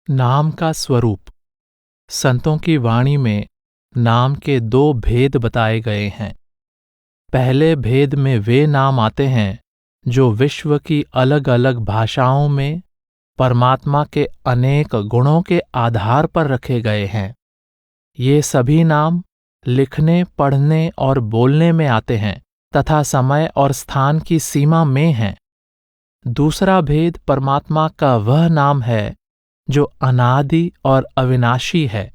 नाम का स्वरूप। संतों की वाणी में नाम के दो भेद बताए गए हैं। पहले भेद में वे नाम आते हैं जो विश्व की अलग अलग भाषाओं में परमात्मा के अनेक गुणों के आधार पर रखे गए हैं। ये सभी नाम लिखने, पढ़ने और बोलने में आते हैं तथा समय और स्थान की सीमा में हैं। दूसरा भेद परमात्मा का वह नाम है जो अनादि और अविनाशी है।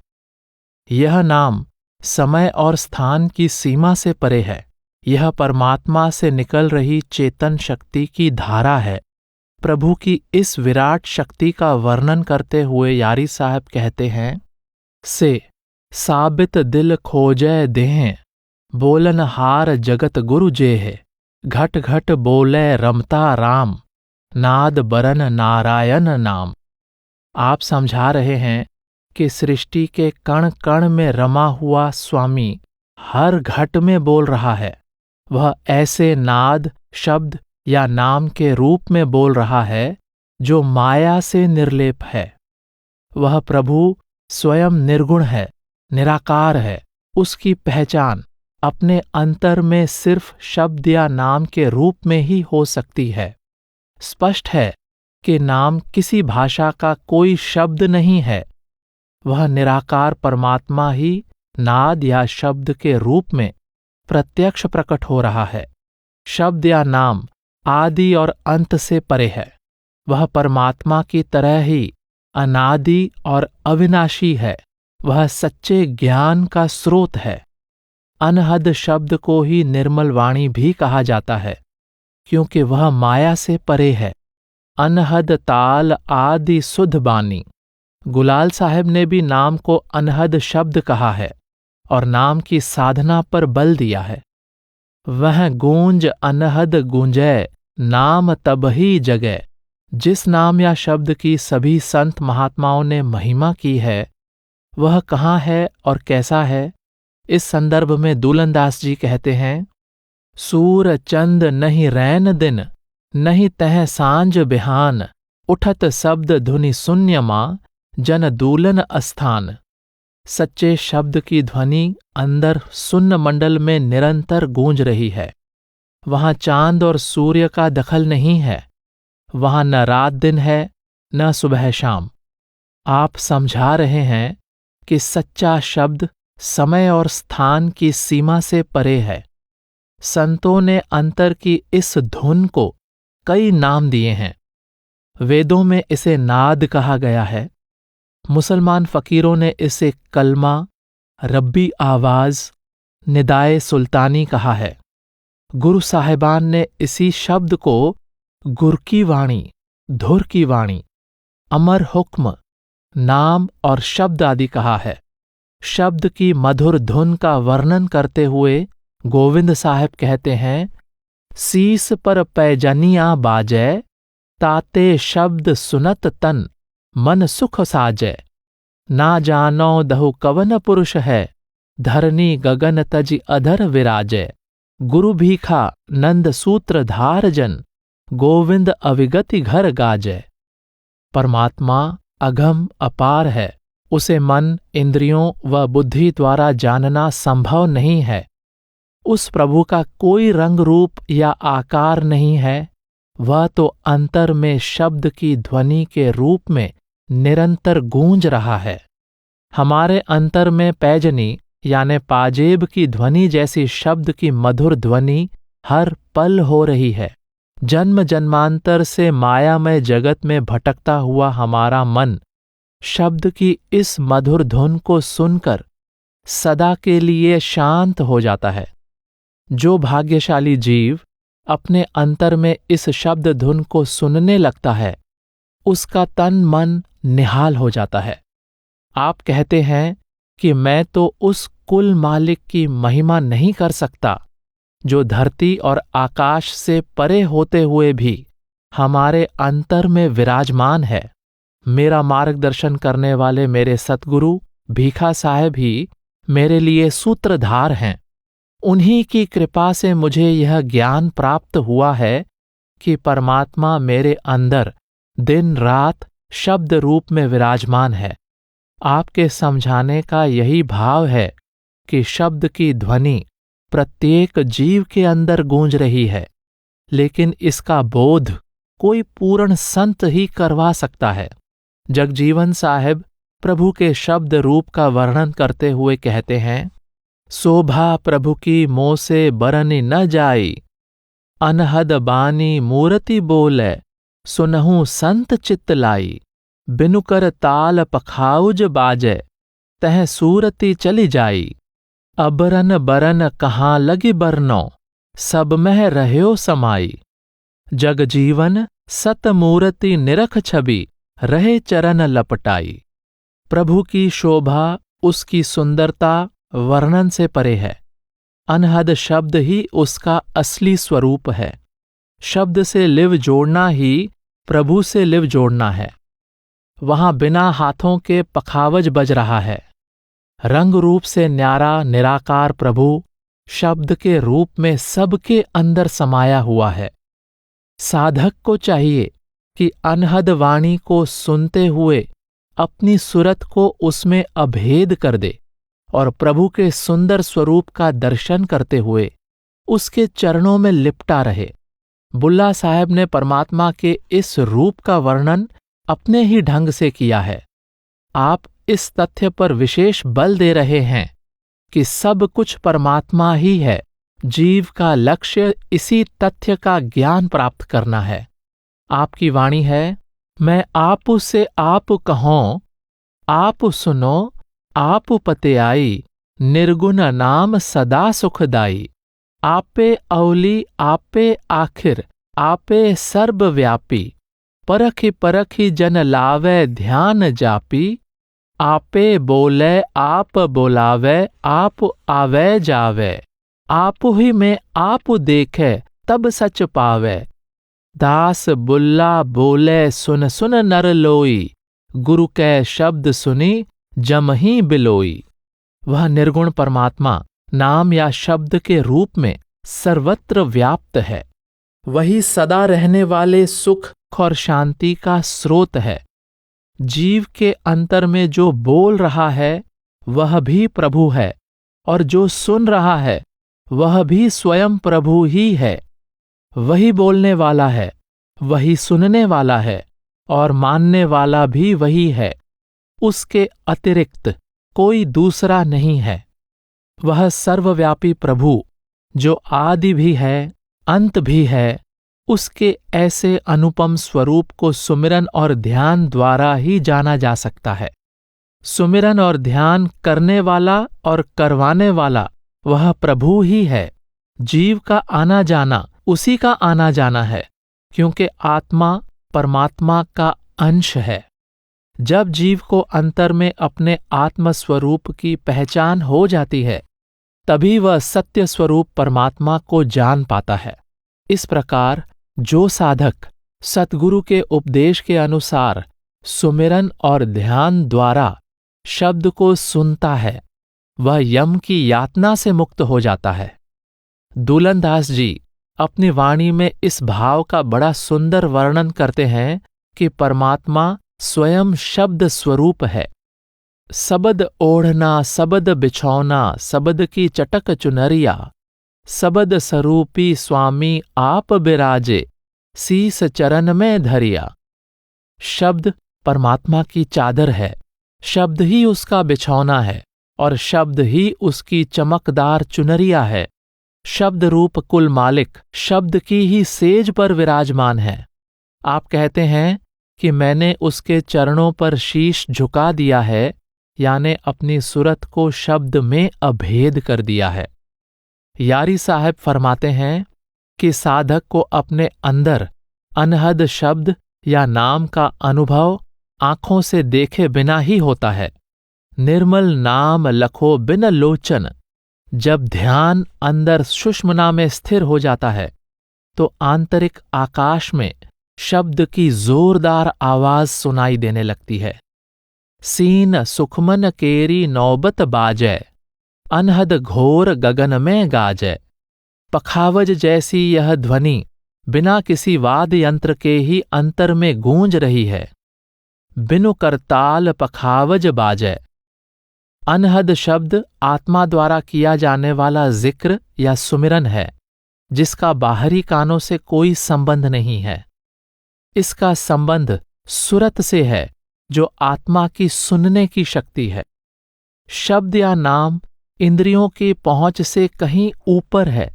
यह नाम समय और स्थान की सीमा से परे है। यह परमात्मा से निकल रही चेतन शक्ति की धारा है। प्रभु की इस विराट शक्ति का वर्णन करते हुए यारी साहब कहते हैं, से साबित दिल खोजै देह, बोलन हार जगत गुरु जेह, घट घट बोले रमता राम, नाद बरन नारायण नाम। आप समझा रहे हैं कि सृष्टि के कण कण में रमा हुआ स्वामी हर घट में बोल रहा है। वह ऐसे नाद, शब्द या नाम के रूप में बोल रहा है जो माया से निर्लेप है। वह प्रभु स्वयं निर्गुण है, निराकार है। उसकी पहचान अपने अंतर में सिर्फ शब्द या नाम के रूप में ही हो सकती है। स्पष्ट है कि नाम किसी भाषा का कोई शब्द नहीं है। वह निराकार परमात्मा ही नाद या शब्द के रूप में प्रत्यक्ष प्रकट हो रहा है। शब्द या नाम आदि और अंत से परे है। वह परमात्मा की तरह ही अनादि और अविनाशी है। वह सच्चे ज्ञान का स्रोत है। अनहद शब्द को ही निर्मल वाणी भी कहा जाता है, क्योंकि वह माया से परे है। अनहद ताल आदि सुध बानी। गुलाल साहब ने भी नाम को अनहद शब्द कहा है और नाम की साधना पर बल दिया है। वह गूंज अनहद गूंजै, नाम तबही जगै। जिस नाम या शब्द की सभी संत महात्माओं ने महिमा की है, वह कहाँ है और कैसा है? इस संदर्भ में दूलनदास जी कहते हैं, सूर चंद नहीं रैन दिन, नहीं तह सांझ बिहान, उठत शब्द धुनि शून्य मां, जन दूलन अस्थान। सच्चे शब्द की ध्वनि अंदर शून्य मंडल में निरंतर गूंज रही है। वहां चांद और सूर्य का दखल नहीं है। वहां न रात दिन है, न सुबह शाम। आप समझा रहे हैं कि सच्चा शब्द समय और स्थान की सीमा से परे है। संतों ने अंतर की इस धुन को कई नाम दिए हैं। वेदों में इसे नाद कहा गया है। मुसलमान फकीरों ने इसे कलमा, रब्बी आवाज, निदाए सुल्तानी कहा है। गुरु साहिबान ने इसी शब्द को गुर की वाणी, धुर की वाणी, अमर हुक्म, नाम और शब्द आदि कहा है। शब्द की मधुर धुन का वर्णन करते हुए गोविंद साहब कहते हैं, सीस पर पैजनिया बाजै, ताते शब्द सुनत तन, मन सुख साजै। ना जानो दहु कवन पुरुष है, धरनी गगन तजि अधर विराजै। गुरु भीखा नंद सूत्र धार जन, गोविंद अविगति घर गाजै। परमात्मा अगम अपार है। उसे मन, इंद्रियों व बुद्धि द्वारा जानना संभव नहीं है। उस प्रभु का कोई रंग रूप या आकार नहीं है। वह तो अंतर में शब्द की ध्वनि के रूप में निरंतर गूंज रहा है। हमारे अंतर में पैजनी यानी पाजेब की ध्वनि जैसी शब्द की मधुर ध्वनि हर पल हो रही है। जन्म जन्मांतर से मायामय जगत में भटकता हुआ हमारा मन शब्द की इस मधुर धुन को सुनकर सदा के लिए शांत हो जाता है। जो भाग्यशाली जीव अपने अंतर में इस शब्द धुन को सुनने लगता है, उसका तन मन निहाल हो जाता है। आप कहते हैं कि मैं तो उस कुल मालिक की महिमा नहीं कर सकता जो धरती और आकाश से परे होते हुए भी हमारे अंतर में विराजमान है। मेरा मार्गदर्शन करने वाले मेरे सतगुरु भीखा साहब ही मेरे लिए सूत्रधार हैं। उन्हीं की कृपा से मुझे यह ज्ञान प्राप्त हुआ है कि परमात्मा मेरे अंदर दिन रात शब्द रूप में विराजमान है। आपके समझाने का यही भाव है कि शब्द की ध्वनि प्रत्येक जीव के अंदर गूंज रही है, लेकिन इसका बोध कोई पूर्ण संत ही करवा सकता है। जगजीवन साहिब प्रभु के शब्द रूप का वर्णन करते हुए कहते हैं, शोभा प्रभु की मोह से बरनी न जाई, अनहद बानी मूर्ति बोले, सुनहु संत चित्त लाई, बिनुकर ताल पखाउज बाजे, तह सूरती चली जाई, अबरन बरन कहाँ लगी बरनो, सब मह रह्यो समाई, जगजीवन सत मूर्ति निरख छवि, रहे चरण लपटाई। प्रभु की शोभा, उसकी सुंदरता वर्णन से परे है। अनहद शब्द ही उसका असली स्वरूप है। शब्द से लिव जोड़ना ही प्रभु से लिव जोड़ना है। वहां बिना हाथों के पखावज बज रहा है। रंग रूप से न्यारा निराकार प्रभु शब्द के रूप में सबके अंदर समाया हुआ है। साधक को चाहिए कि अनहद वाणी को सुनते हुए अपनी सुरत को उसमें अभेद कर दे और प्रभु के सुंदर स्वरूप का दर्शन करते हुए उसके चरणों में लिपटा रहे। बुल्ला साहब ने परमात्मा के इस रूप का वर्णन अपने ही ढंग से किया है। आप इस तथ्य पर विशेष बल दे रहे हैं कि सब कुछ परमात्मा ही है। जीव का लक्ष्य इसी तथ्य का ज्ञान प्राप्त करना है। आपकी वाणी है, मैं आप से आप कहूं, आप सुनो, आप पते आई, निर्गुण नाम सदा सुखदाई, आपे अवली आपे आखिर, आपे सर्वव्यापी, परखि परखि जन लावे ध्यान जापी, आपे बोले आप बोलावे, आप आवे जावे, आप ही में आप देखे तब सच पावे, दास बुल्ला बोले सुन सुन नर लोई, गुरु कै शब्द सुनी जम ही बिलोई। वह निर्गुण परमात्मा नाम या शब्द के रूप में सर्वत्र व्याप्त है। वही सदा रहने वाले सुख और शांति का स्रोत है। जीव के अंतर में जो बोल रहा है वह भी प्रभु है, और जो सुन रहा है वह भी स्वयं प्रभु ही है। वही बोलने वाला है, वही सुनने वाला है, और मानने वाला भी वही है। उसके अतिरिक्त कोई दूसरा नहीं है। वह सर्वव्यापी प्रभु जो आदि भी है अंत भी है, उसके ऐसे अनुपम स्वरूप को सुमिरन और ध्यान द्वारा ही जाना जा सकता है। सुमिरन और ध्यान करने वाला और करवाने वाला वह प्रभु ही है। जीव का आना जाना उसी का आना जाना है, क्योंकि आत्मा परमात्मा का अंश है। जब जीव को अंतर में अपने आत्म स्वरूप की पहचान हो जाती है, तभी वह सत्य स्वरूप परमात्मा को जान पाता है। इस प्रकार जो साधक सतगुरु के उपदेश के अनुसार सुमिरन और ध्यान द्वारा शब्द को सुनता है, वह यम की यातना से मुक्त हो जाता है। दुलनदास जी अपनी वाणी में इस भाव का बड़ा सुंदर वर्णन करते हैं कि परमात्मा स्वयं शब्द स्वरूप है। सबद ओढ़ना सबद बिछौना, सबद की चटक चुनरिया, सबद स्वरूपी स्वामी आप बिराजे, शीस चरण में धरिया। शब्द परमात्मा की चादर है, शब्द ही उसका बिछौना है, और शब्द ही उसकी चमकदार चुनरिया है। शब्द रूप कुल मालिक शब्द की ही सेज पर विराजमान है। आप कहते हैं कि मैंने उसके चरणों पर शीश झुका दिया है, यानी अपनी सुरत को शब्द में अभेद कर दिया है। यारी साहब फरमाते हैं कि साधक को अपने अंदर अनहद शब्द या नाम का अनुभव आंखों से देखे बिना ही होता है। निर्मल नाम लखो बिन लोचन। जब ध्यान अंदर सुषुम्ना में स्थिर हो जाता है, तो आंतरिक आकाश में शब्द की जोरदार आवाज सुनाई देने लगती है। सीन सुखमन केरी नौबत बाजै, अनहद घोर गगन में गाजै। पखावज जैसी यह ध्वनि बिना किसी वाद्य यंत्र के ही अंतर में गूंज रही है। बिनु करताल पखावज बाजै। अनहद शब्द आत्मा द्वारा किया जाने वाला जिक्र या सुमिरन है, जिसका बाहरी कानों से कोई संबंध नहीं है। इसका संबंध सुरत से है, जो आत्मा की सुनने की शक्ति है। शब्द या नाम इंद्रियों की पहुंच से कहीं ऊपर है,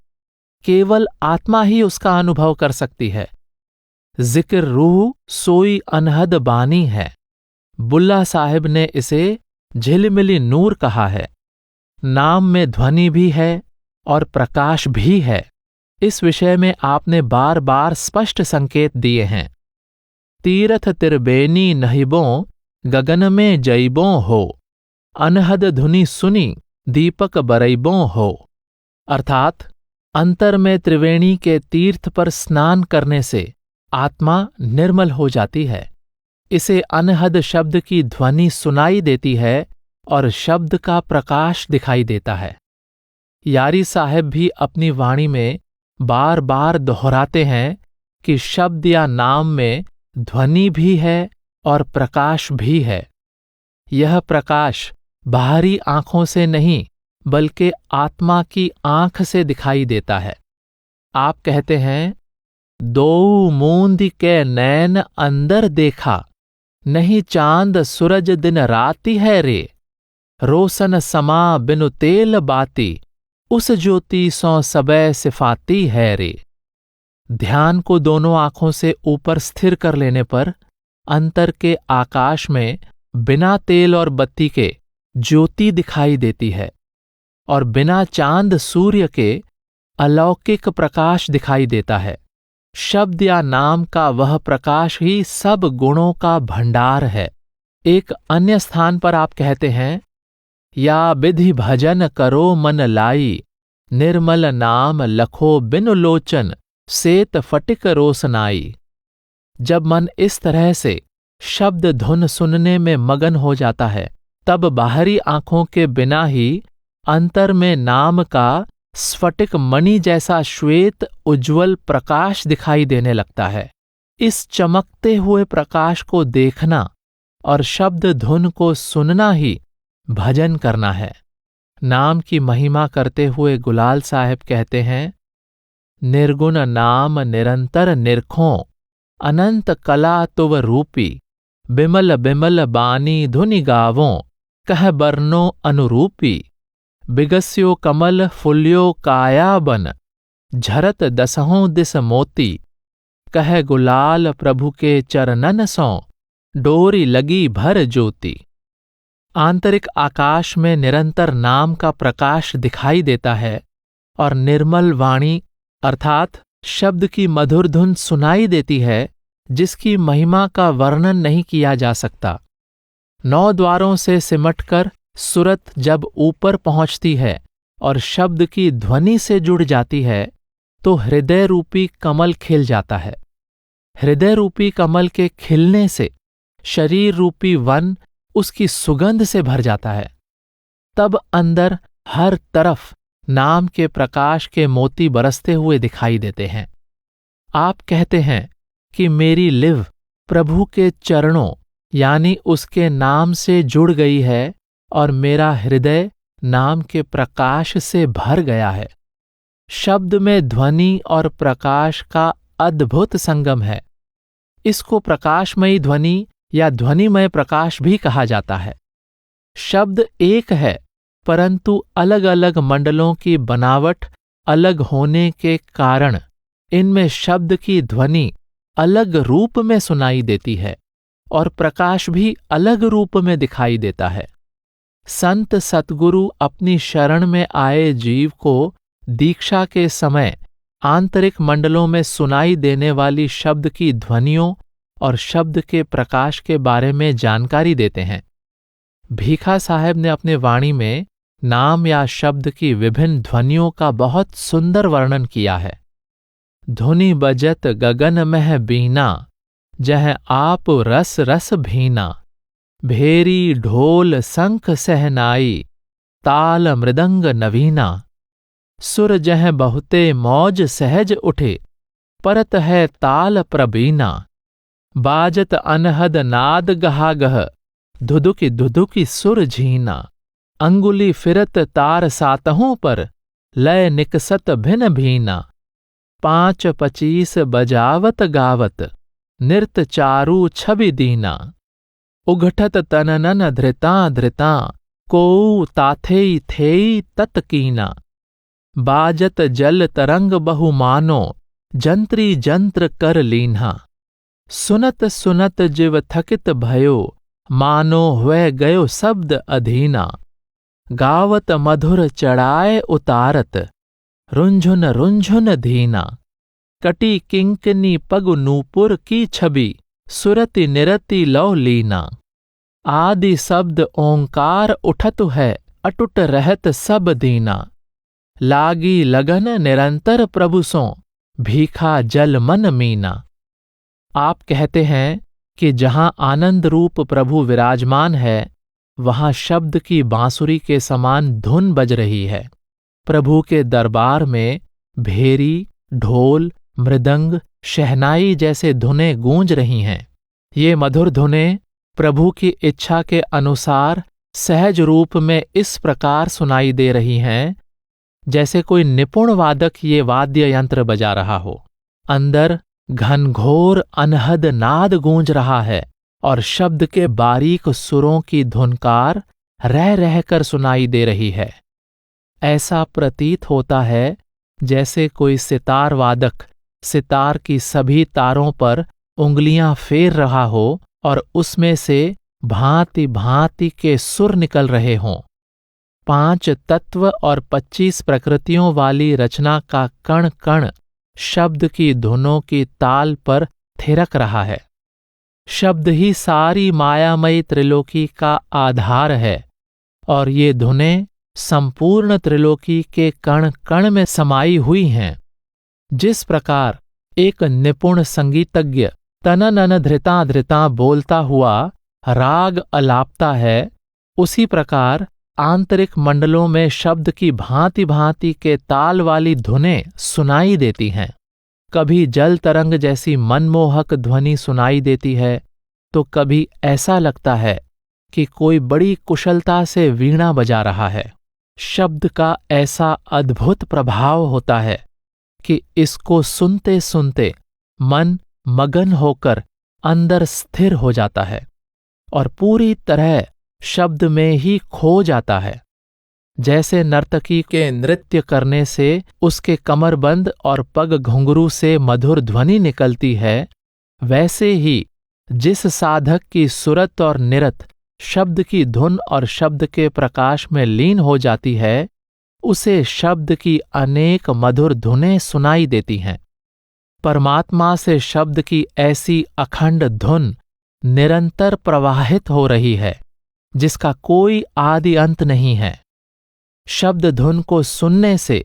केवल आत्मा ही उसका अनुभव कर सकती है। जिक्र रूह सोई अनहद बानी है। बुल्ला साहिब ने इसे झिलमिली नूर कहा है। नाम में ध्वनि भी है और प्रकाश भी है। इस विषय में आपने बार बार स्पष्ट संकेत दिए हैं। तीरथ तिरबेनी नहिबों गगन में जइबों हो, अनहद धुनि सुनी दीपक बरइबों हो। अर्थात अंतर में त्रिवेणी के तीर्थ पर स्नान करने से आत्मा निर्मल हो जाती है। इसे अनहद शब्द की ध्वनि सुनाई देती है और शब्द का प्रकाश दिखाई देता है। यारी साहब भी अपनी वाणी में बार बार दोहराते हैं कि शब्द या नाम में ध्वनि भी है और प्रकाश भी है। यह प्रकाश बाहरी आंखों से नहीं, बल्कि आत्मा की आंख से दिखाई देता है। आप कहते हैं, दो मूंद के नैन अंदर देखा, नहीं चांद सूरज दिन राती है रे। रोशन समा बिनु तेल बाती, उस ज्योति सौ सबे सिफाती है रे। ध्यान को दोनों आंखों से ऊपर स्थिर कर लेने पर अंतर के आकाश में बिना तेल और बत्ती के ज्योति दिखाई देती है और बिना चांद सूर्य के अलौकिक प्रकाश दिखाई देता है। शब्द या नाम का वह प्रकाश ही सब गुणों का भंडार है। एक अन्य स्थान पर आप कहते हैं, या विधि भजन करो मन लाई, निर्मल नाम लखो बिनु लोचन, सेत फटिक रोसनाई। जब मन इस तरह से शब्द धुन सुनने में मगन हो जाता है, तब बाहरी आंखों के बिना ही अंतर में नाम का स्फटिक मणि जैसा श्वेत उज्ज्वल प्रकाश दिखाई देने लगता है। इस चमकते हुए प्रकाश को देखना और शब्द धुन को सुनना ही भजन करना है। नाम की महिमा करते हुए गुलाल साहब कहते हैं, निर्गुण नाम निरंतर निरखों, अनंत कला तुव रूपी, बिमल बिमल बानी धुनि गावों, कह बरनो अनुरूपी। बिगस्यो कमल फुल्यो काया बन, झरत दसहों दिस मोती, कह गुलाल प्रभु के चरणन सौ, डोरी लगी भर ज्योति। आंतरिक आकाश में निरंतर नाम का प्रकाश दिखाई देता है और निर्मल वाणी अर्थात शब्द की मधुर धुन सुनाई देती है, जिसकी महिमा का वर्णन नहीं किया जा सकता। 9 द्वारों से सिमटकर सुरत जब ऊपर पहुंचती है और शब्द की ध्वनि से जुड़ जाती है, तो हृदय रूपी कमल खिल जाता है। हृदय रूपी कमल के खिलने से शरीर रूपी वन उसकी सुगंध से भर जाता है। तब अंदर हर तरफ नाम के प्रकाश के मोती बरसते हुए दिखाई देते हैं। आप कहते हैं कि मेरी लिव प्रभु के चरणों यानी उसके नाम से जुड़ गई है और मेरा हृदय नाम के प्रकाश से भर गया है। शब्द में ध्वनि और प्रकाश का अद्भुत संगम है। इसको प्रकाशमयी ध्वनि या ध्वनिमय प्रकाश भी कहा जाता है। शब्द एक है, परंतु अलग अलग मंडलों की बनावट अलग होने के कारण इनमें शब्द की ध्वनि अलग रूप में सुनाई देती है और प्रकाश भी अलग रूप में दिखाई देता है। संत सतगुरु अपनी शरण में आए जीव को दीक्षा के समय आंतरिक मंडलों में सुनाई देने वाली शब्द की ध्वनियों और शब्द के प्रकाश के बारे में जानकारी देते हैं। भीखा साहब ने अपने वाणी में नाम या शब्द की विभिन्न ध्वनियों का बहुत सुंदर वर्णन किया है। धुनि बजत गगन मह बीना, जह आप रस रस भीना, भेरी ढोल शंख सहनाई, ताल मृदंग नवीना। सुर जह बहुते मौज सहज उठे, परत है ताल प्रबीना, बाजत अनहद नाद गहागह, धुदुकी धुदुकी सुर झीना। अंगुली फिरत तार सातहों पर, लय निकसत भिन भीना। 5-25 बजावत गावत, नृत चारु छवि दीना। उघटत तननन धृतां धृतां, कोऊ ताथेई थेई तत्कीना। बाजत जल तरंग बहुमानो, जंत्री जंत्र कर लीन्हा। सुनत सुनत जिव थकित भयो, मानो हुए गयो शब्द अधीना। गावत मधुर चढ़ाए उतारत, रुंझुन रुंझुन धीना। कटी किंकनी पगु नूपुर की छवि, सुरति निरति लौ लीना। आदि शब्द ओंकार उठतु है, अटुट रहत सब दीना। लागी लगन निरंतर प्रभु सो, भीखा जल मन मीना। आप कहते हैं कि जहां आनंद रूप प्रभु विराजमान है, वहां शब्द की बांसुरी के समान धुन बज रही है। प्रभु के दरबार में भेरी, ढोल, मृदंग, शहनाई जैसे धुनें गूंज रही हैं। ये मधुर धुनें प्रभु की इच्छा के अनुसार सहज रूप में इस प्रकार सुनाई दे रही हैं, जैसे कोई निपुण वादक ये वाद्य यंत्र बजा रहा हो। अंदर घनघोर अनहद नाद गूंज रहा है और शब्द के बारीक सुरों की धुनकार रह रहकर सुनाई दे रही है। ऐसा प्रतीत होता है जैसे कोई सितार वादक सितार की सभी तारों पर उंगलियां फेर रहा हो और उसमें से भांति भांति के सुर निकल रहे हों। 5 तत्व और 25 प्रकृतियों वाली रचना का कण कण शब्द की धुनों की ताल पर थिरक रहा है। शब्द ही सारी मायामयी त्रिलोकी का आधार है और ये धुनें संपूर्ण त्रिलोकी के कण कण में समाई हुई हैं। जिस प्रकार एक निपुण संगीतज्ञ तननन धृतां धृतां बोलता हुआ राग अलापता है, उसी प्रकार आंतरिक मंडलों में शब्द की भांति भांति के ताल वाली धुनें सुनाई देती हैं। कभी जल तरंग जैसी मनमोहक ध्वनि सुनाई देती है, तो कभी ऐसा लगता है कि कोई बड़ी कुशलता से वीणा बजा रहा है। शब्द का ऐसा अद्भुत प्रभाव होता है कि इसको सुनते सुनते मन मगन होकर अंदर स्थिर हो जाता है और पूरी तरह शब्द में ही खो जाता है। जैसे नर्तकी के नृत्य करने से उसके कमरबंद और पग घुंघरू से मधुर ध्वनि निकलती है, वैसे ही जिस साधक की सुरत और निरत शब्द की धुन और शब्द के प्रकाश में लीन हो जाती है, उसे शब्द की अनेक मधुर धुनें सुनाई देती हैं। परमात्मा से शब्द की ऐसी अखंड धुन निरंतर प्रवाहित हो रही है, जिसका कोई आदि अंत नहीं है। शब्द धुन को सुनने से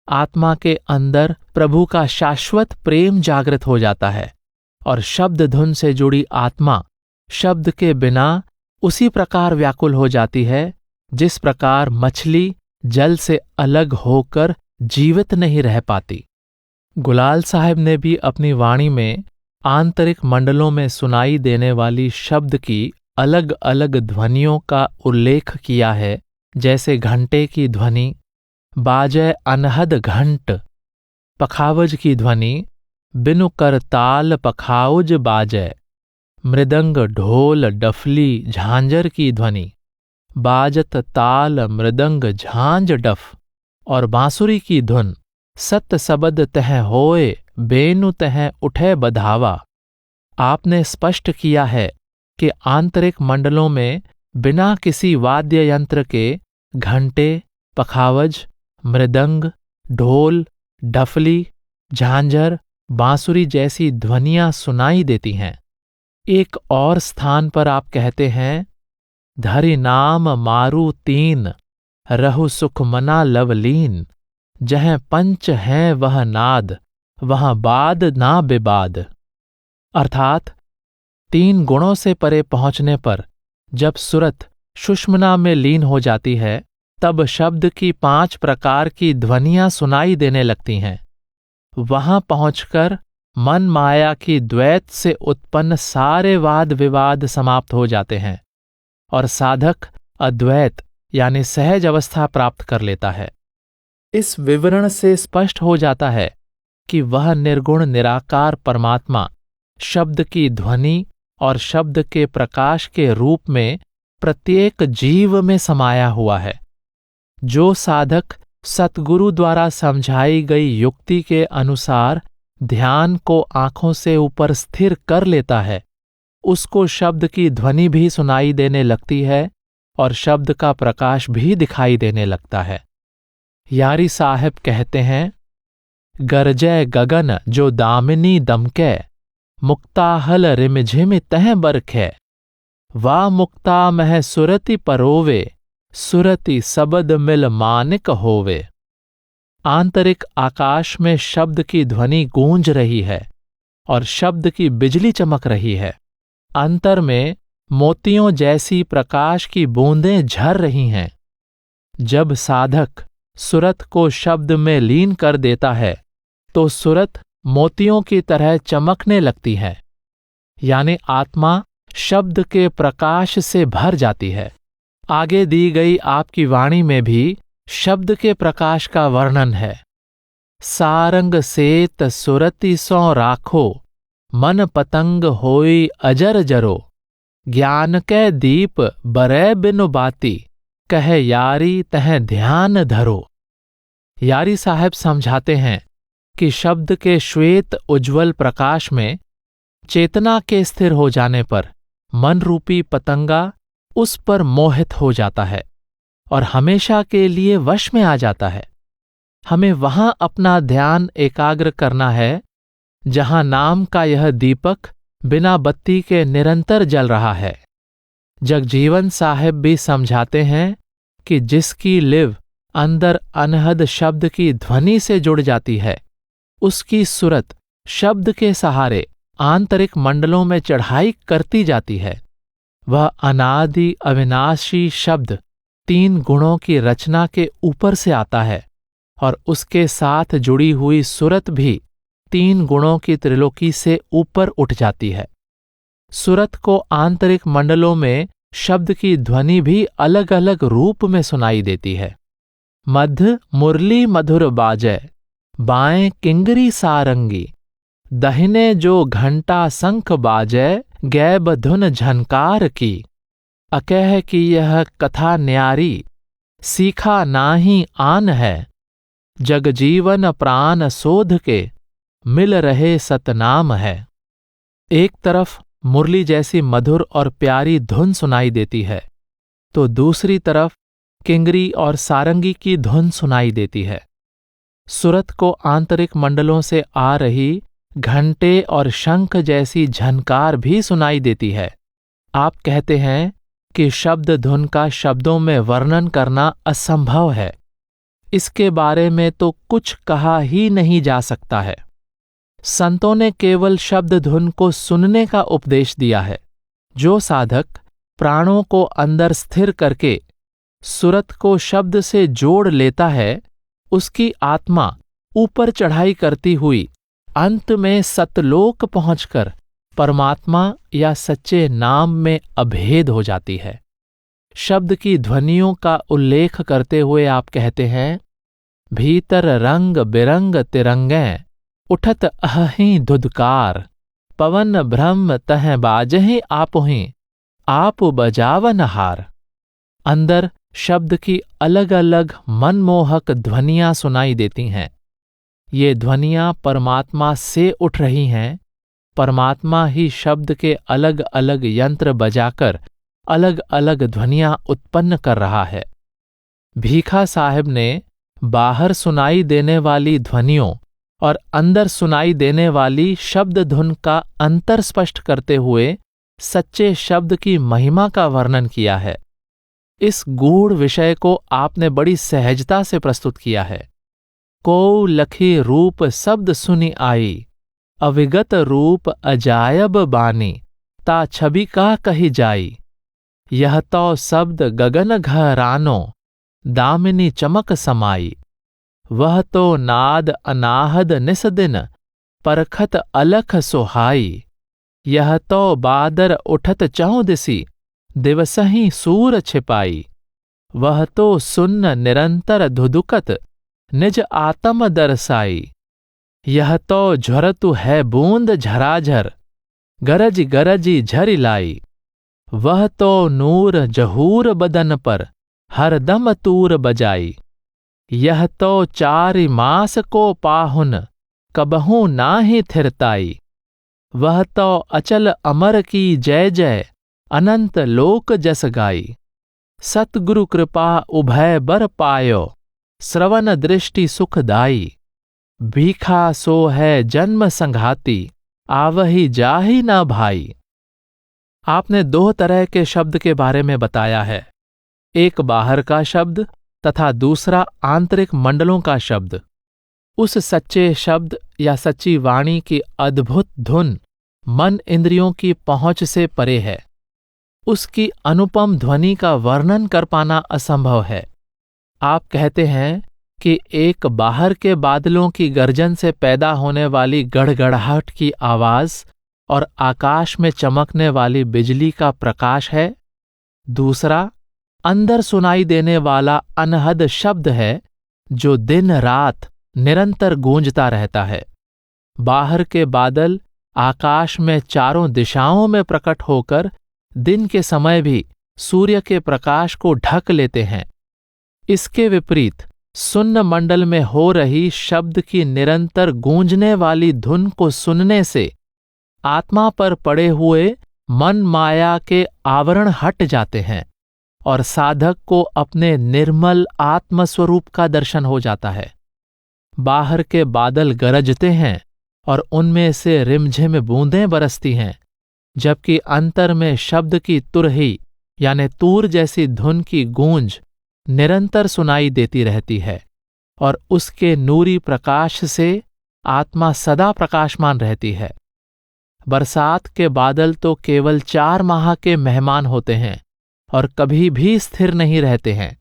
आत्मा के अंदर प्रभु का शाश्वत प्रेम जागृत हो जाता है और शब्द धुन से जुड़ी आत्मा शब्द के बिना उसी प्रकार व्याकुल हो जाती है, जिस प्रकार मछली जल से अलग होकर जीवित नहीं रह पाती। गुलाल साहब ने भी अपनी वाणी में आंतरिक मंडलों में सुनाई देने वाली शब्द की अलग अलग ध्वनियों का उल्लेख किया है, जैसे घंटे की ध्वनि, बाजय अनहद घंट, पखावज की ध्वनि, बिनु कर ताल पखाउज बाजय, मृदंग ढोल डफली झांझर की ध्वनि, बाजत ताल मृदंग झांझ डफ, और बांसुरी की धुन, सत सबद तह होए बेनु तह उठे बधावा। आपने स्पष्ट किया है कि आंतरिक मंडलों में बिना किसी वाद्य यंत्र के घंटे, पखावज, मृदंग, ढोल, डफली, झांझर, बांसुरी जैसी ध्वनियां सुनाई देती हैं। एक और स्थान पर आप कहते हैं, धरि नाम मारू तीन, रहु सुख मना लवलीन, जहाँ पंच हैं वह नाद, वहाँ बाद ना बेबाद। अर्थात 3 गुणों से परे पहुंचने पर जब सुरत सुषुम्ना में लीन हो जाती है, तब शब्द की 5 प्रकार की ध्वनियां सुनाई देने लगती हैं। वहां पहुंचकर मन माया की द्वैत से उत्पन्न सारे वाद विवाद समाप्त हो जाते हैं और साधक अद्वैत यानी सहज अवस्था प्राप्त कर लेता है। इस विवरण से स्पष्ट हो जाता है कि वह निर्गुण निराकार परमात्मा शब्द की ध्वनि और शब्द के प्रकाश के रूप में प्रत्येक जीव में समाया हुआ है। जो साधक सतगुरु द्वारा समझाई गई युक्ति के अनुसार ध्यान को आंखों से ऊपर स्थिर कर लेता है, उसको शब्द की ध्वनि भी सुनाई देने लगती है और शब्द का प्रकाश भी दिखाई देने लगता है। यारी साहब कहते हैं, गरजय गगन जो दामिनी दमकै, मुक्ताहल रिमझिम तह बरखै, वा मुक्ता मह सुरति परोवे, सुरति सबद मिल मानिक होवे। आंतरिक आकाश में शब्द की ध्वनि गूंज रही है और शब्द की बिजली चमक रही है। अंतर में मोतियों जैसी प्रकाश की बूंदें झर रही हैं। जब साधक सुरत को शब्द में लीन कर देता है तो सुरत मोतियों की तरह चमकने लगती है, यानी आत्मा शब्द के प्रकाश से भर जाती है। आगे दी गई आपकी वाणी में भी शब्द के प्रकाश का वर्णन है। सारंग सेत सुरति सौ राखो, मन पतंग होई अजर जरो, ज्ञान कै दीप बरै बिनु बाती, कह यारी तह ध्यान धरो। यारी साहब समझाते हैं कि शब्द के श्वेत उज्ज्वल प्रकाश में चेतना के स्थिर हो जाने पर मन रूपी पतंगा उस पर मोहित हो जाता है और हमेशा के लिए वश में आ जाता है। हमें वहां अपना ध्यान एकाग्र करना है जहां नाम का यह दीपक बिना बत्ती के निरंतर जल रहा है। जगजीवन साहिब भी समझाते हैं कि जिसकी लिव अंदर अनहद शब्द की ध्वनि से जुड़ जाती है, उसकी सुरत शब्द के सहारे आंतरिक मंडलों में चढ़ाई करती जाती है। वह अनादि अविनाशी शब्द 3 गुणों की रचना के ऊपर से आता है और उसके साथ जुड़ी हुई सुरत भी 3 गुणों की त्रिलोकी से ऊपर उठ जाती है। सुरत को आंतरिक मंडलों में शब्द की ध्वनि भी अलग अलग रूप में सुनाई देती है। मध्य मुरली मधुर बाजै, बाएं किंगरी सारंगी, दहिने जो घंटा शंख बाजै, गैब धुन झनकार की, अकह की यह कथा न्यारी, सीखा नाही आन है, जगजीवन प्राण शोध के, मिल रहे सतनाम है। एक तरफ मुरली जैसी मधुर और प्यारी धुन सुनाई देती है तो दूसरी तरफ किंगरी और सारंगी की धुन सुनाई देती है। सुरत को आंतरिक मंडलों से आ रही घंटे और शंख जैसी झनकार भी सुनाई देती है। आप कहते हैं कि शब्द धुन का शब्दों में वर्णन करना असंभव है। इसके बारे में तो कुछ कहा ही नहीं जा सकता है। संतों ने केवल शब्द धुन को सुनने का उपदेश दिया है। जो साधक प्राणों को अंदर स्थिर करके सुरत को शब्द से जोड़ लेता है, उसकी आत्मा ऊपर चढ़ाई करती हुई अंत में सतलोक पहुंचकर परमात्मा या सच्चे नाम में अभेद हो जाती है। शब्द की ध्वनियों का उल्लेख करते हुए आप कहते हैं, भीतर रंग बिरंग तिरंगें, उठत अहि धुधकार, पवन ब्रह्म तह बाजहि आपुहि, आप बजावन हार। अंदर शब्द की अलग अलग मनमोहक ध्वनियां सुनाई देती हैं। ये ध्वनियां परमात्मा से उठ रही हैं। परमात्मा ही शब्द के अलग अलग यंत्र बजाकर अलग अलग ध्वनियां उत्पन्न कर रहा है। भीखा साहब ने बाहर सुनाई देने वाली ध्वनियों और अंदर सुनाई देने वाली शब्द धुन का अंतर स्पष्ट करते हुए सच्चे शब्द की महिमा का वर्णन किया है। इस गूढ़ विषय को आपने बड़ी सहजता से प्रस्तुत किया है। को लखी रूप शब्द सुनी आई, अविगत रूप अजायब बानी, ता छवि का कही जाई, यह तो शब्द गगन घरानो, दामिनी चमक समाई, वह तो नाद अनाहद निस दिन, परखत अलख सोहाई। यह तो बादर उठत चहुँ दिसी, दिवसहि सूर छिपाई। वह तो सुन्न निरंतर धुधुकत, निज आत्म दरसाई। यह तो झरतु है बूंद झराझर, गरज गरजी झरि लाई। वह तो नूर जहूर बदन पर, हर दम तूर बजाई। यह तो 4 मास को पाहुन, कबहू नाहि थिरताई। वह तो अचल अमर की जय जय, अनंत लोक जस गाई। सतगुरु कृपा उभय बर पायो, श्रवण दृष्टि सुखदाई। भीखा सो है जन्म संघाती, आवहि जाहि न भाई। आपने 2 तरह के शब्द के बारे में बताया है, एक बाहर का शब्द तथा दूसरा आंतरिक मंडलों का शब्द। उस सच्चे शब्द या सच्ची वाणी की अद्भुत धुन मन इंद्रियों की पहुंच से परे है। उसकी अनुपम ध्वनि का वर्णन कर पाना असंभव है। आप कहते हैं कि एक बाहर के बादलों की गर्जन से पैदा होने वाली गड़गड़ाहट की आवाज और आकाश में चमकने वाली बिजली का प्रकाश है। दूसरा अंदर सुनाई देने वाला अनहद शब्द है, जो दिन रात निरंतर गूंजता रहता है। बाहर के बादल आकाश में चारों दिशाओं में प्रकट होकर दिन के समय भी सूर्य के प्रकाश को ढक लेते हैं। इसके विपरीत सुन्न मंडल में हो रही शब्द की निरंतर गूंजने वाली धुन को सुनने से आत्मा पर पड़े हुए मन माया के आवरण हट जाते हैं और साधक को अपने निर्मल आत्मस्वरूप का दर्शन हो जाता है। बाहर के बादल गरजते हैं और उनमें से रिमझिम बूंदें बरसती हैं, जबकि अंतर में शब्द की तुरही यानी तूर जैसी धुन की गूंज निरंतर सुनाई देती रहती है और उसके नूरी प्रकाश से आत्मा सदा प्रकाशमान रहती है। बरसात के बादल तो केवल 4 माह के मेहमान होते हैं और कभी भी स्थिर नहीं रहते हैं।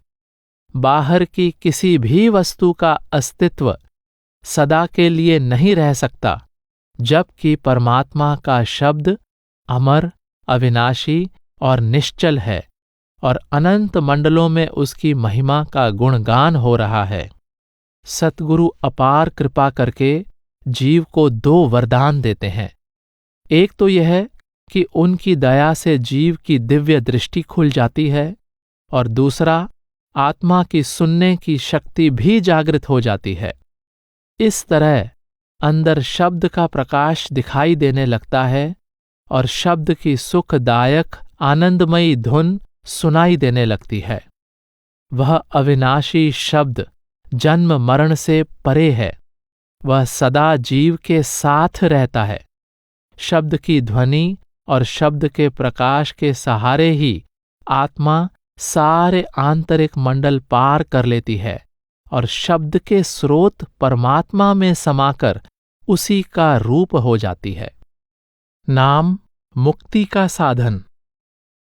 बाहर की किसी भी वस्तु का अस्तित्व सदा के लिए नहीं रह सकता, जबकि परमात्मा का शब्द अमर, अविनाशी और निश्चल है और अनंत मंडलों में उसकी महिमा का गुणगान हो रहा है। सतगुरु अपार कृपा करके जीव को 2 वरदान देते हैं। एक तो यह कि उनकी दया से जीव की दिव्य दृष्टि खुल जाती है और दूसरा आत्मा की सुनने की शक्ति भी जागृत हो जाती है। इस तरह अंदर शब्द का प्रकाश दिखाई देने लगता है और शब्द की सुखदायक आनंदमयी धुन सुनाई देने लगती है। वह अविनाशी शब्द जन्म मरण से परे है। वह सदा जीव के साथ रहता है। शब्द की ध्वनि और शब्द के प्रकाश के सहारे ही आत्मा सारे आंतरिक मंडल पार कर लेती है और शब्द के स्रोत परमात्मा में समाकर उसी का रूप हो जाती है। नाम मुक्ति का साधन।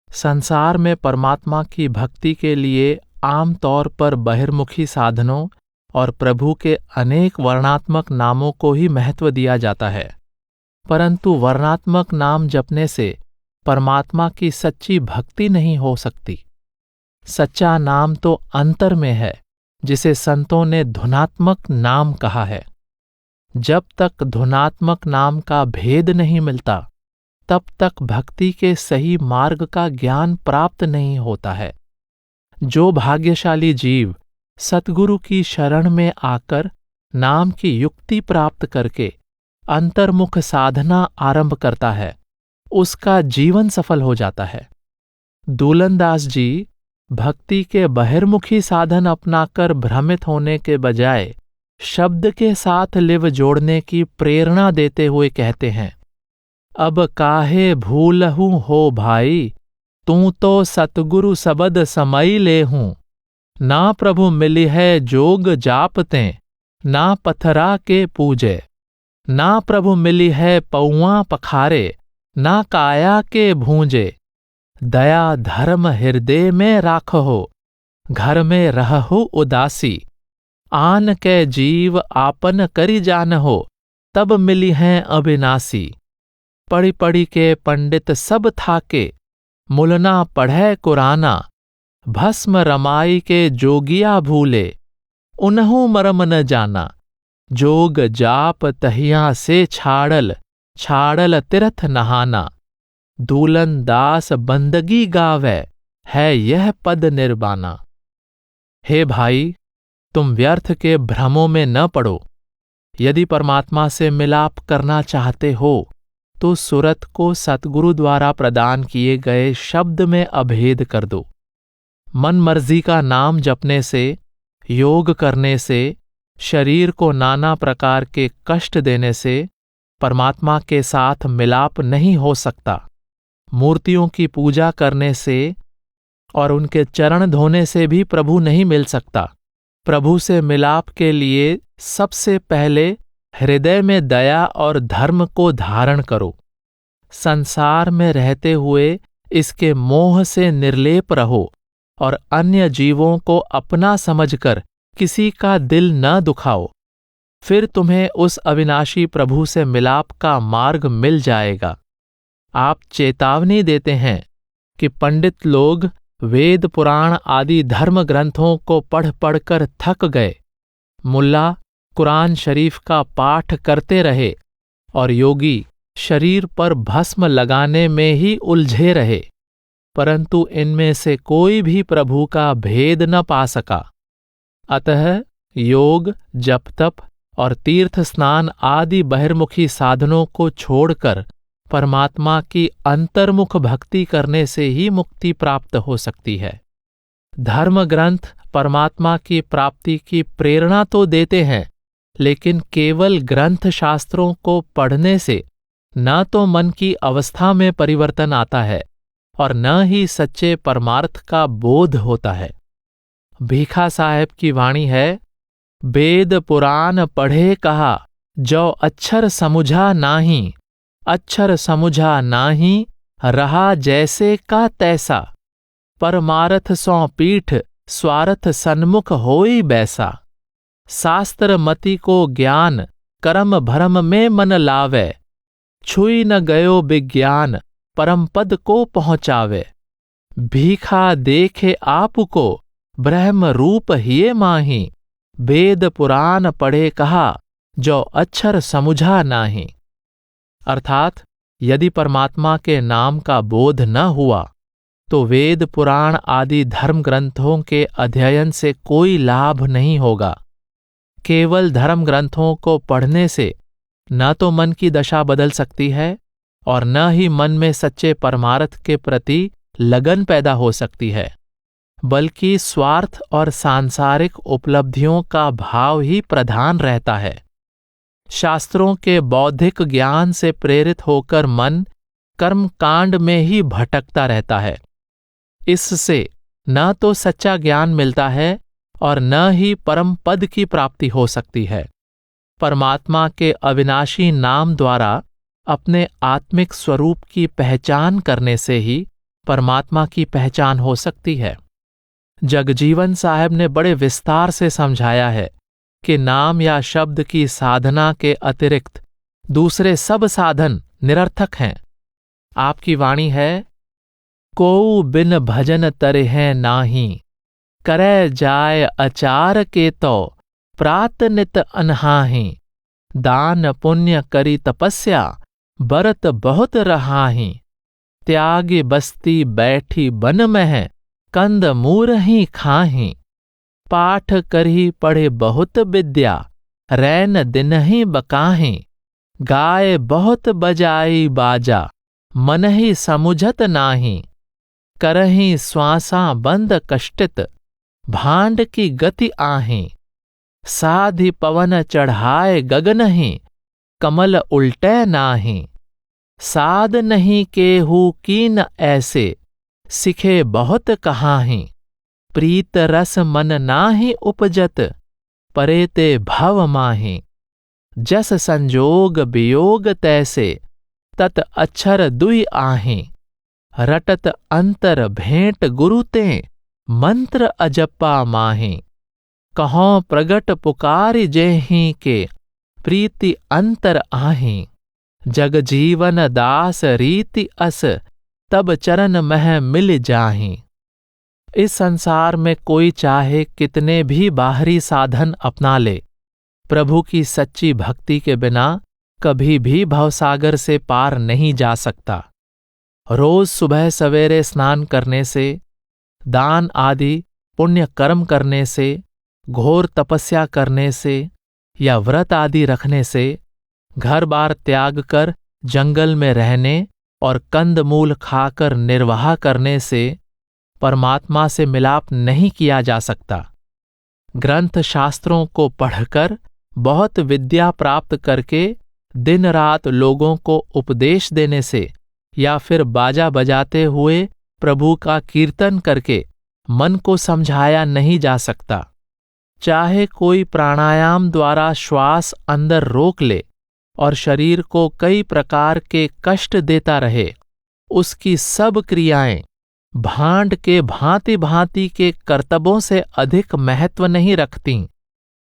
संसार में परमात्मा की भक्ति के लिए आमतौर पर बहिर्मुखी साधनों और प्रभु के अनेक वर्णात्मक नामों को ही महत्व दिया जाता है, परंतु वर्णात्मक नाम जपने से परमात्मा की सच्ची भक्ति नहीं हो सकती। सच्चा नाम तो अंतर में है, जिसे संतों ने धुनात्मक नाम कहा है। जब तक धुनात्मक नाम का भेद नहीं मिलता, तब तक भक्ति के सही मार्ग का ज्ञान प्राप्त नहीं होता है। जो भाग्यशाली जीव सतगुरु की शरण में आकर नाम की युक्ति प्राप्त करके अंतर्मुख साधना आरंभ करता है, उसका जीवन सफल हो जाता है। दूलनदास जी भक्ति के बहिर्मुखी साधन अपनाकर भ्रमित होने के बजाय शब्द के साथ लिव जोड़ने की प्रेरणा देते हुए कहते हैं, अब काहे भूलहूँ हो भाई, तू तो सतगुरु सबद समई ले हूँ। ना प्रभु मिली है जोग जापते, ना पथरा के पूजे। ना प्रभु मिली है पौआ पखारे, ना काया के भूंजे। दया धर्म हृदय में राखहो, घर में रहहु उदासी। आन के जीव आपन करी जानहो, तब मिली हैं अविनाशी। पढ़ी पढ़ी के पंडित सब थाके, मुलना पढ़े कुराना। भस्म रमाई के जोगिया भूले, उन्हु मरम न जाना। जोग जाप तहिया से छाड़ल, छाड़ल तीर्थ नहाना। दूलन दास बंदगी गावे, है यह पद निर्वाणा। हे भाई, तुम व्यर्थ के भ्रमों में न पड़ो। यदि परमात्मा से मिलाप करना चाहते हो तो सुरत को सतगुरु द्वारा प्रदान किए गए शब्द में अभेद कर दो। मन मर्जी का नाम जपने से, योग करने से, शरीर को नाना प्रकार के कष्ट देने से परमात्मा के साथ मिलाप नहीं हो सकता। मूर्तियों की पूजा करने से और उनके चरण धोने से भी प्रभु नहीं मिल सकता। प्रभु से मिलाप के लिए सबसे पहले हृदय में दया और धर्म को धारण करो। संसार में रहते हुए इसके मोह से निर्लेप रहो और अन्य जीवों को अपना समझकर किसी का दिल न दुखाओ। फिर तुम्हें उस अविनाशी प्रभु से मिलाप का मार्ग मिल जाएगा। आप चेतावनी देते हैं कि पंडित लोग वेद पुराण आदि धर्म ग्रंथों को पढ़ पढ़कर थक गए, मुल्ला कुरान शरीफ का पाठ करते रहे और योगी शरीर पर भस्म लगाने में ही उलझे रहे, परंतु इनमें से कोई भी प्रभु का भेद न पा सका। अतः योग, जप तप और तीर्थ स्नान आदि बहिर्मुखी साधनों को छोड़कर परमात्मा की अंतर्मुख भक्ति करने से ही मुक्ति प्राप्त हो सकती है। धर्म ग्रंथ परमात्मा की प्राप्ति की प्रेरणा तो देते हैं, लेकिन केवल ग्रंथ शास्त्रों को पढ़ने से न तो मन की अवस्था में परिवर्तन आता है और न ही सच्चे परमार्थ का बोध होता है। भीखा साहेब की वाणी है, वेद पुराण पढ़े कहा, जो अक्षर समुझा नाही। अक्षर समुझा नाही, रहा जैसे का तैसा। परमारथ सौ पीठ, स्वार्थ सन्मुख होई बैसा। शास्त्र मति को ज्ञान, कर्म भरम में मन लावे। छुई न गयो विज्ञान, परम पद को पहुँचावे। भीखा देखे आपको, ब्रह्म रूप हिये माही। वेद पुराण पढ़े कहा, जो अक्षर समुझा नाही। अर्थात यदि परमात्मा के नाम का बोध न हुआ तो वेद पुराण आदि धर्म ग्रंथों के अध्ययन से कोई लाभ नहीं होगा। केवल धर्म ग्रंथों को पढ़ने से न तो मन की दशा बदल सकती है और न ही मन में सच्चे परमार्थ के प्रति लगन पैदा हो सकती है, बल्कि स्वार्थ और सांसारिक उपलब्धियों का भाव ही प्रधान रहता है। शास्त्रों के बौद्धिक ज्ञान से प्रेरित होकर मन कर्म कांड में ही भटकता रहता है। इससे न तो सच्चा ज्ञान मिलता है और न ही परम पद की प्राप्ति हो सकती है। परमात्मा के अविनाशी नाम द्वारा अपने आत्मिक स्वरूप की पहचान करने से ही परमात्मा की पहचान हो सकती है। जगजीवन साहब ने बड़े विस्तार से समझाया है कि नाम या शब्द की साधना के अतिरिक्त दूसरे सब साधन निरर्थक हैं। आपकी वाणी है, कोउ बिन भजन तरह नाही। करे जाय अचार के तो, प्रात नित अनहाही। दान पुण्य करी तपस्या, बरत बहुत रहाही। त्यागी बस्ती बैठी बन मह, कंद मूर ही खाही। पाठ करही पढ़े बहुत विद्या, रैन दिन ही बकाही। गाय बहुत बजाई बाजा, मन ही समुझत नाही। करही श्वासा बंद कष्टित, भांड की गति आही। साधि पवन चढ़ाए गगन ही, कमल उल्टे नाही। साध नहीं केहू कीन ऐसे, सिखे बहुत कहाही। प्रीत रस मन नाही उपजत, परेते भव माही। जस संजोग वियोग तैसे, तत अक्षर दुई आही। रटत अंतर भेंट गुरु ते, मंत्र अजप्पा माही। कहों प्रगट पुकारी जेहि के, प्रीति अंतर आहीं। जग जीवन दास रीति अस, तब चरण मह मिल जाहीं। इस संसार में कोई चाहे कितने भी बाहरी साधन अपना ले, प्रभु की सच्ची भक्ति के बिना कभी भी भवसागर से पार नहीं जा सकता। रोज सुबह सवेरे स्नान करने से, दान आदि पुण्य कर्म करने से, घोर तपस्या करने से या व्रत आदि रखने से, घर बार त्याग कर जंगल में रहने और कंद मूल खाकर निर्वाह करने से परमात्मा से मिलाप नहीं किया जा सकता। ग्रंथ शास्त्रों को पढ़कर बहुत विद्या प्राप्त करके दिन रात लोगों को उपदेश देने से या फिर बाजा बजाते हुए प्रभु का कीर्तन करके मन को समझाया नहीं जा सकता। चाहे कोई प्राणायाम द्वारा श्वास अंदर रोक ले और शरीर को कई प्रकार के कष्ट देता रहे, उसकी सब क्रियाएं भांड के भांति भांति के कर्तव्यों से अधिक महत्व नहीं रखतीं।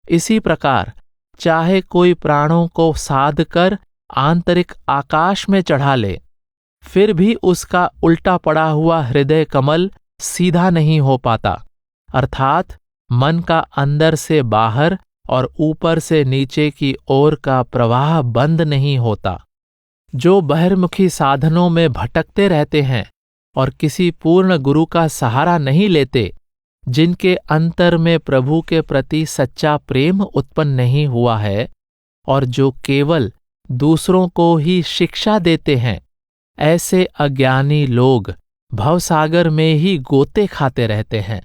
इसी प्रकार चाहे कोई प्राणों को साध कर आंतरिक आकाश में चढ़ा ले, फिर भी उसका उल्टा पड़ा हुआ हृदय कमल सीधा नहीं हो पाता, अर्थात मन का अंदर से बाहर और ऊपर से नीचे की ओर का प्रवाह बंद नहीं होता। जो बहिर्मुखी साधनों में भटकते रहते हैं और किसी पूर्ण गुरु का सहारा नहीं लेते, जिनके अंतर में प्रभु के प्रति सच्चा प्रेम उत्पन्न नहीं हुआ है और जो केवल दूसरों को ही शिक्षा देते हैं, ऐसे अज्ञानी लोग भवसागर में ही गोते खाते रहते हैं।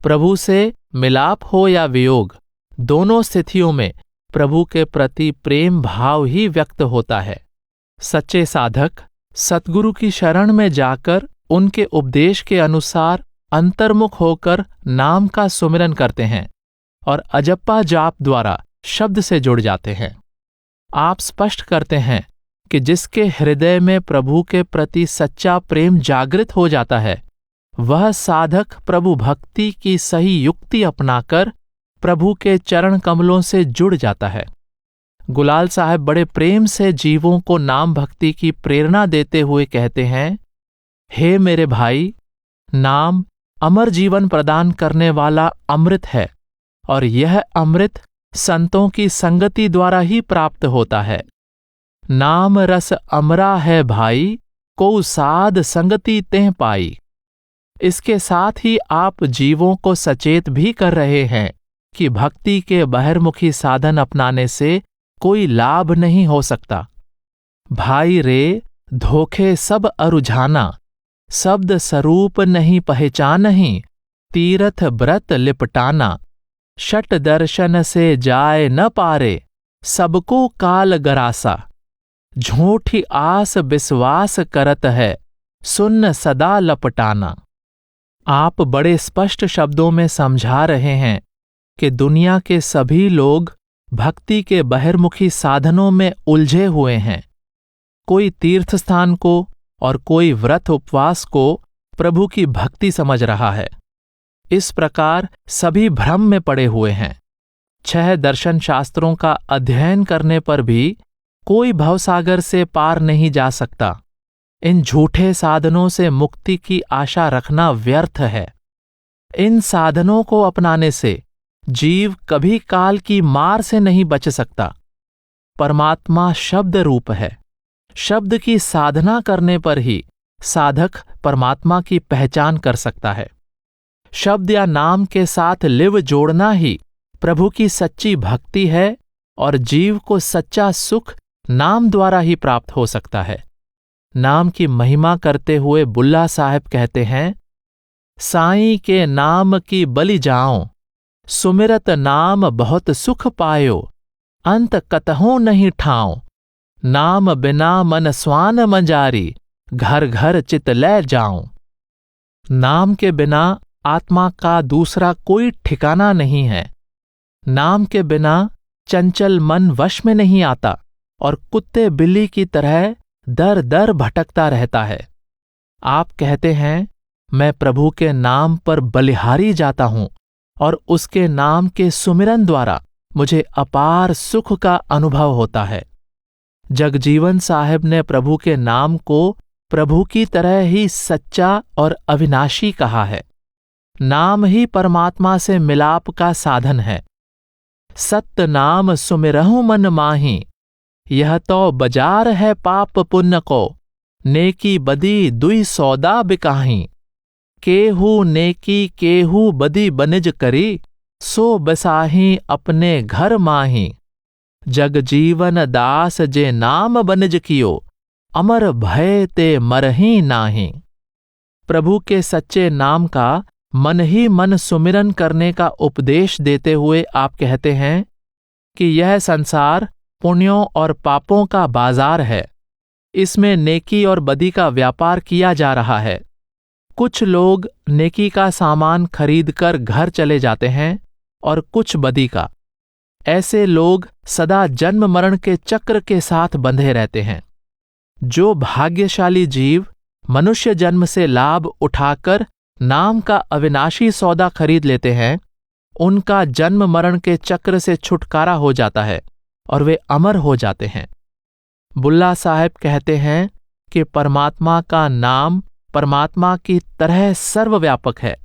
प्रभु से मिलाप हो या वियोग, दोनों स्थितियों में प्रभु के प्रति प्रेम भाव ही व्यक्त होता है। सच्चे साधक सतगुरु की शरण में जाकर उनके उपदेश के अनुसार अंतर्मुख होकर नाम का सुमिरन करते हैं और अजप्पा जाप द्वारा शब्द से जुड़ जाते हैं। आप स्पष्ट करते हैं कि जिसके हृदय में प्रभु के प्रति सच्चा प्रेम जागृत हो जाता है, वह साधक प्रभु भक्ति की सही युक्ति अपनाकर प्रभु के चरण कमलों से जुड़ जाता है। गुलाल साहब बड़े प्रेम से जीवों को नाम भक्ति की प्रेरणा देते हुए कहते हैं, हे मेरे भाई, नाम अमर जीवन प्रदान करने वाला अमृत है और यह अमृत संतों की संगति द्वारा ही प्राप्त होता है। नाम रस अमरा है भाई, को साध संगति तें पाई। इसके साथ ही आप जीवों को सचेत भी कर रहे हैं कि भक्ति के बहिर्मुखी साधन अपनाने से कोई लाभ नहीं हो सकता। भाई रे, धोखे सब अरुझाना, शब्द स्वरूप नहीं पहचानहीं, तीरथ व्रत लिपटाना। शट दर्शन से जाए न पारे, सबको काल गरासा। झूठी आस विश्वास करत है, सुन्न सदा लपटाना। आप बड़े स्पष्ट शब्दों में समझा रहे हैं कि दुनिया के सभी लोग भक्ति के बहिर्मुखी साधनों में उलझे हुए हैं। कोई तीर्थ स्थान को और कोई व्रत उपवास को प्रभु की भक्ति समझ रहा है। इस प्रकार सभी भ्रम में पड़े हुए हैं। 6 दर्शन शास्त्रों का अध्ययन करने पर भी कोई भवसागर से पार नहीं जा सकता। इन झूठे साधनों से मुक्ति की आशा रखना व्यर्थ है। इन साधनों को अपनाने से जीव कभी काल की मार से नहीं बच सकता। परमात्मा शब्द रूप है। शब्द की साधना करने पर ही साधक परमात्मा की पहचान कर सकता है। शब्द या नाम के साथ लिव जोड़ना ही प्रभु की सच्ची भक्ति है और जीव को सच्चा सुख नाम द्वारा ही प्राप्त हो सकता है। नाम की महिमा करते हुए बुल्ला साहब कहते हैं, साईं के नाम की बलि जाओ, सुमिरत नाम बहुत सुख पायो, अंत कतहों नहीं ठाओ। नाम बिना मन स्वान मंजारी, घर घर चित ले जाऊं। नाम के बिना आत्मा का दूसरा कोई ठिकाना नहीं है। नाम के बिना चंचल मन वश में नहीं आता और कुत्ते बिल्ली की तरह दर दर भटकता रहता है। आप कहते हैं, मैं प्रभु के नाम पर बलिहारी जाता हूं और उसके नाम के सुमिरन द्वारा मुझे अपार सुख का अनुभव होता है। जगजीवन साहब ने प्रभु के नाम को प्रभु की तरह ही सच्चा और अविनाशी कहा है। नाम ही परमात्मा से मिलाप का साधन है। सत्य नाम सुमिरहु मन माही, यह तो बाजार है पाप पुण्य को, नेकी बदी दुई सौदा बिकाही। केहू नेकी केहू बदी बनिज करी, सो बसाही अपने घर माही। जगजीवन दास जे नाम बनिज कियो, अमर भय ते मरही नाही। प्रभु के सच्चे नाम का मन ही मन सुमिरन करने का उपदेश देते हुए आप कहते हैं कि यह संसार पुण्यों और पापों का बाजार है। इसमें नेकी और बदी का व्यापार किया जा रहा है। कुछ लोग नेकी का सामान खरीदकर घर चले जाते हैं और कुछ बदी का। ऐसे लोग सदा जन्म मरण के चक्र के साथ बंधे रहते हैं। जो भाग्यशाली जीव मनुष्य जन्म से लाभ उठाकर नाम का अविनाशी सौदा खरीद लेते हैं, उनका जन्म मरण के चक्र से छुटकारा हो जाता है और वे अमर हो जाते हैं। बुल्ला साहब कहते हैं कि परमात्मा का नाम परमात्मा की तरह सर्वव्यापक है।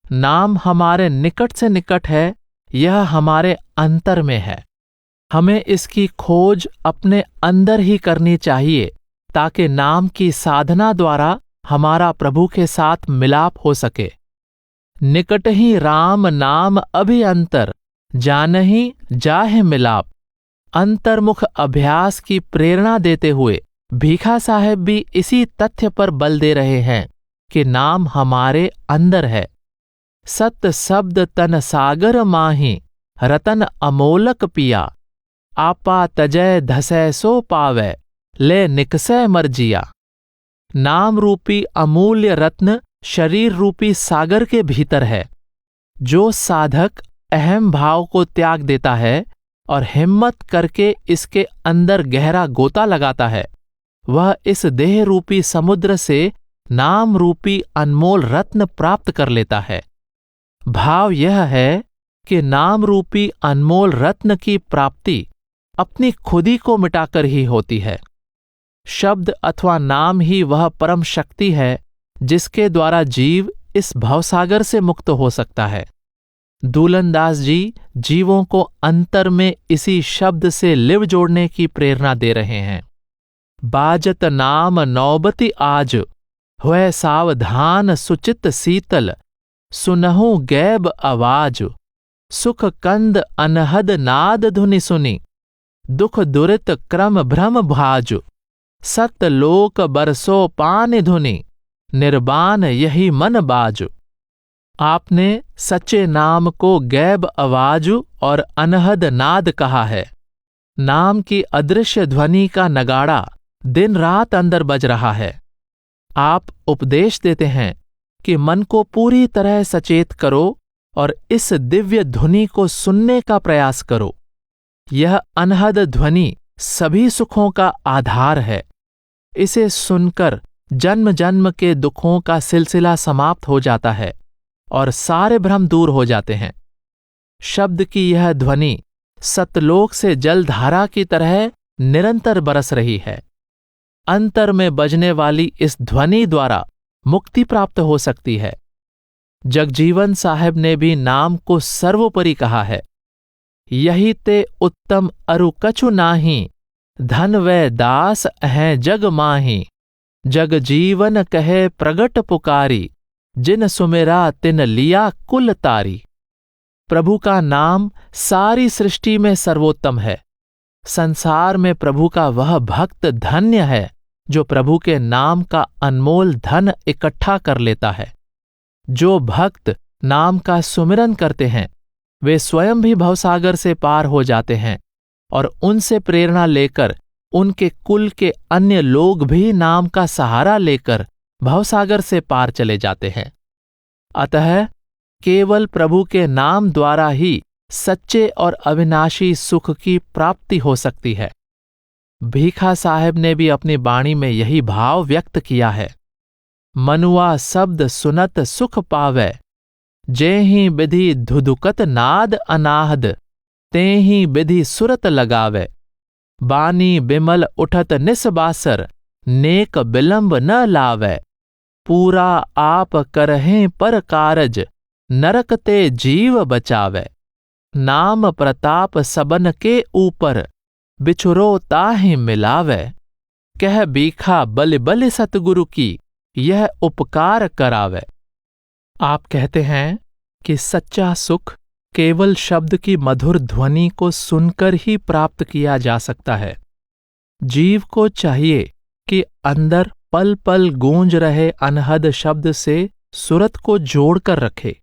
नाम हमारे निकट से निकट है, यह हमारे अंतर में है। हमें इसकी खोज अपने अंदर ही करनी चाहिए ताकि नाम की साधना द्वारा हमारा प्रभु के साथ मिलाप हो सके। निकट ही राम नाम अभि अंतर, जानहि जाहे मिलाप। अंतर्मुख अभ्यास की प्रेरणा देते हुए भीखा साहब भी इसी तथ्य पर बल दे रहे हैं कि नाम हमारे अंदर है। सत्य शब्द तन सागर माही, रतन अमोलक पिया। आपा तजय धसै सो पावै, ले निकसै मर्जिया। नाम रूपी अमूल्य रत्न शरीर रूपी सागर के भीतर है। जो साधक अहम भाव को त्याग देता है और हिम्मत करके इसके अंदर गहरा गोता लगाता है, वह इस देह रूपी समुद्र से नाम रूपी अनमोल रत्न प्राप्त कर लेता है। भाव यह है कि नाम रूपी अनमोल रत्न की प्राप्ति अपनी खुदी को मिटाकर ही होती है। शब्द अथवा नाम ही वह परम शक्ति है जिसके द्वारा जीव इस भवसागर से मुक्त हो सकता है। दूलनदास जी जीवों को अंतर में इसी शब्द से लिव जोड़ने की प्रेरणा दे रहे हैं। बाजत नाम नौबती आज, हुए सावधान सुचित शीतल। सुनहु गैब आवाज, सुख कंद अनहद नाद धुनि सुनी। दुख दुरित क्रम भ्रम भाज, सत लोक बरसो पान धुनि। निर्बान यही मन बाज। आपने सच्चे नाम को गैब आवाज और अनहद नाद कहा है। नाम की अदृश्य ध्वनि का नगाड़ा दिन रात अंदर बज रहा है। आप उपदेश देते हैं कि मन को पूरी तरह सचेत करो और इस दिव्य ध्वनि को सुनने का प्रयास करो। यह अनहद ध्वनि सभी सुखों का आधार है। इसे सुनकर जन्म जन्म के दुखों का सिलसिला समाप्त हो जाता है और सारे भ्रम दूर हो जाते हैं। शब्द की यह ध्वनि सतलोक से जलधारा की तरह निरंतर बरस रही है। अंतर में बजने वाली इस ध्वनि द्वारा मुक्ति प्राप्त हो सकती है। जगजीवन साहब ने भी नाम को सर्वोपरि कहा है। यही ते उत्तम अरु कछु नाही, धन वै दास हैं जग माही। जग जीवन कहे प्रगट पुकारी, जिन सुमेरा तिन लिया कुल तारी। प्रभु का नाम सारी सृष्टि में सर्वोत्तम है। संसार में प्रभु का वह भक्त धन्य है जो प्रभु के नाम का अनमोल धन इकट्ठा कर लेता है। जो भक्त नाम का सुमिरन करते हैं वे स्वयं भी भवसागर से पार हो जाते हैं और उनसे प्रेरणा लेकर उनके कुल के अन्य लोग भी नाम का सहारा लेकर भवसागर से पार चले जाते हैं। अतः केवल प्रभु के नाम द्वारा ही सच्चे और अविनाशी सुख की प्राप्ति हो सकती है। भीखा साहब ने भी अपनी वाणी में यही भाव व्यक्त किया है। मनुआ शब्द सुनत सुख पावै, जे ही विधि धुधुकत नाद अनाहद। तेहि विधि सुरत लगावे। बानी बिमल उठत निसबासर, नेक विलंब न लावे। पूरा आप करहें पर कारज, नरक ते जीव बचावे। नाम प्रताप सबन के ऊपर, बिछुरो ताहि मिलावे। कह बीखा बलि बलि सतगुरु की, यह उपकार करावे। आप कहते हैं कि सच्चा सुख केवल शब्द की मधुर ध्वनि को सुनकर ही प्राप्त किया जा सकता है। जीव को चाहिए कि अंदर पल पल गूंज रहे अनहद शब्द से सुरत को जोड़कर रखे।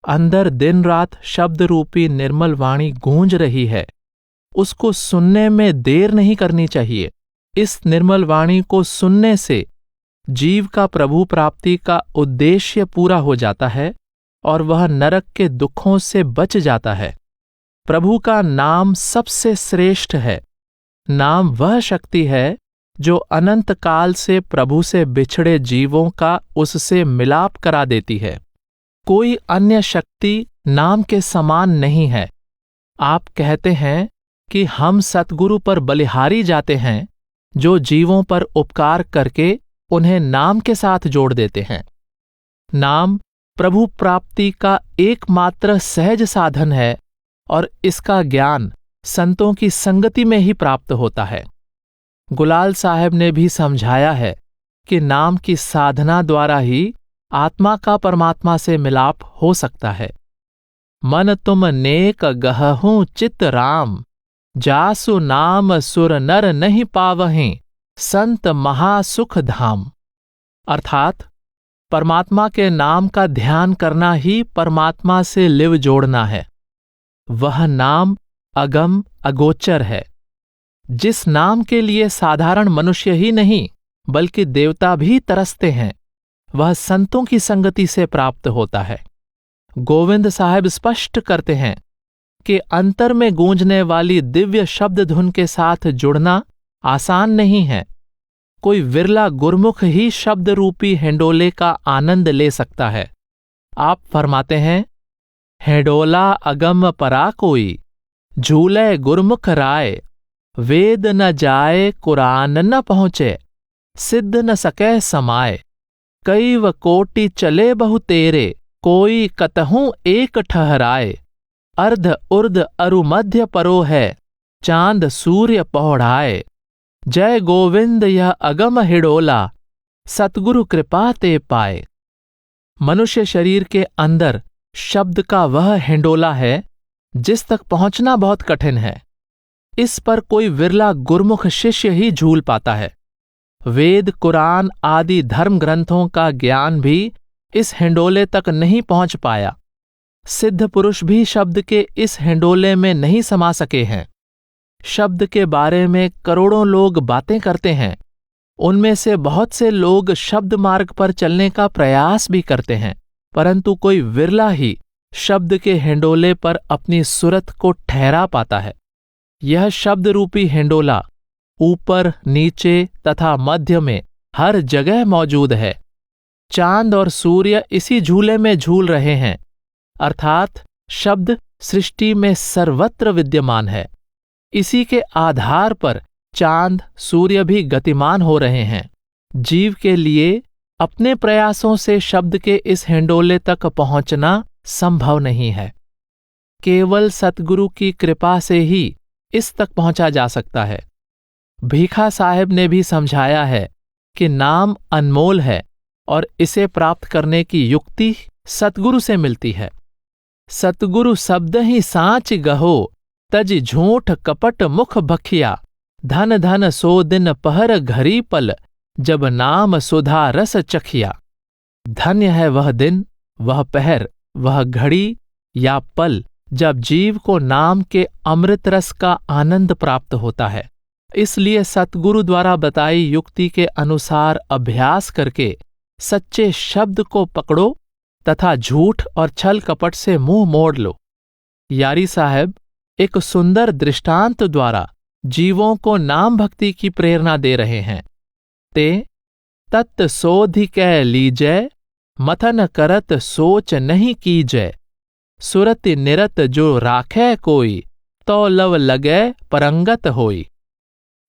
अंदर दिन रात शब्द रूपी निर्मल वाणी गूंज रही है, उसको सुनने में देर नहीं करनी चाहिए। इस निर्मल वाणी को सुनने से जीव का प्रभु प्राप्ति का उद्देश्य पूरा हो जाता है और वह नरक के दुखों से बच जाता है। प्रभु का नाम सबसे श्रेष्ठ है। नाम वह शक्ति है जो अनंत काल से प्रभु से बिछड़े जीवों का उससे मिलाप करा देती है। कोई अन्य शक्ति नाम के समान नहीं है। आप कहते हैं कि हम सतगुरु पर बलिहारी जाते हैं, जो जीवों पर उपकार करके उन्हें नाम के साथ जोड़ देते हैं। नाम प्रभु प्राप्ति का एकमात्र सहज साधन है और इसका ज्ञान संतों की संगति में ही प्राप्त होता है। गुलाल साहब ने भी समझाया है कि नाम की साधना द्वारा ही आत्मा का परमात्मा से मिलाप हो सकता है। मन तुम नेक गहहूं चित राम, जासु नाम सुर नर नहीं पावहें, संत महासुख धाम। अर्थात परमात्मा के नाम का ध्यान करना ही परमात्मा से लिव जोड़ना है। वह नाम अगम अगोचर है। जिस नाम के लिए साधारण मनुष्य ही नहीं बल्कि देवता भी तरसते हैं, वह संतों की संगति से प्राप्त होता है। गोविंद साहब स्पष्ट करते हैं कि अंतर में गूंजने वाली दिव्य शब्द धुन के साथ जुड़ना आसान नहीं है। कोई विरला गुरमुख ही शब्द रूपी हिंडोले का आनंद ले सकता है। आप फरमाते हैं, हिंडोला अगम परा कोई, झूले गुरमुख राय। वेद न जाए कुरान न पहुँचे, सिद्ध न सके समाए। कई व कोटि चले बहु तेरे, कोई कतहूं एक ठहराए। अर्ध उर्ध अरु मध्य परो है, चांद सूर्य पौढ़ाए। जय गोविंद यह अगम हिडोला, सतगुरु कृपा ते पाए। मनुष्य शरीर के अंदर शब्द का वह हिंडोला है जिस तक पहुंचना बहुत कठिन है। इस पर कोई विरला गुरमुख शिष्य ही झूल पाता है। वेद, कुरान आदि धर्म ग्रंथों का ज्ञान भी इस हिंडोले तक नहीं पहुंच पाया। सिद्ध पुरुष भी शब्द के इस हिंडोले में नहीं समा सके हैं। शब्द के बारे में करोड़ों लोग बातें करते हैं। उनमें से बहुत से लोग शब्द मार्ग पर चलने का प्रयास भी करते हैं, परंतु कोई विरला ही शब्द के हिंडोले पर अपनी सुरत को ठहरा पाता है। यह शब्द रूपी हिंडोला ऊपर, नीचे तथा मध्य में हर जगह मौजूद है। चांद और सूर्य इसी झूले में झूल रहे हैं, अर्थात शब्द सृष्टि में सर्वत्र विद्यमान है। इसी के आधार पर चांद, सूर्य भी गतिमान हो रहे हैं। जीव के लिए अपने प्रयासों से शब्द के इस हिंडोले तक पहुंचना संभव नहीं है। केवल सतगुरु की कृपा से ही इस तक पहुंचा जा सकता है। भीखा साहब ने भी समझाया है कि नाम अनमोल है और इसे प्राप्त करने की युक्ति सतगुरु से मिलती है। सतगुरु शब्द ही साँच गहो, तज झूठ कपट मुख बखिया। धन धन सो दिन पहर घरी पल, जब नाम सुधा रस चखिया। धन्य है वह दिन, वह पहर, वह घड़ी या पल जब जीव को नाम के अमृत रस का आनंद प्राप्त होता है। इसलिए सतगुरु द्वारा बताई युक्ति के अनुसार अभ्यास करके सच्चे शब्द को पकड़ो तथा झूठ और छल कपट से मुंह मोड़ लो। यारी साहब एक सुंदर दृष्टांत द्वारा जीवों को नाम भक्ति की प्रेरणा दे रहे हैं। ते तत् सोधि कै लीजय, मथन करत सोच नहीं कीजय। सुरति निरत जो राखै कोई, तो लव लगे परंगत होई।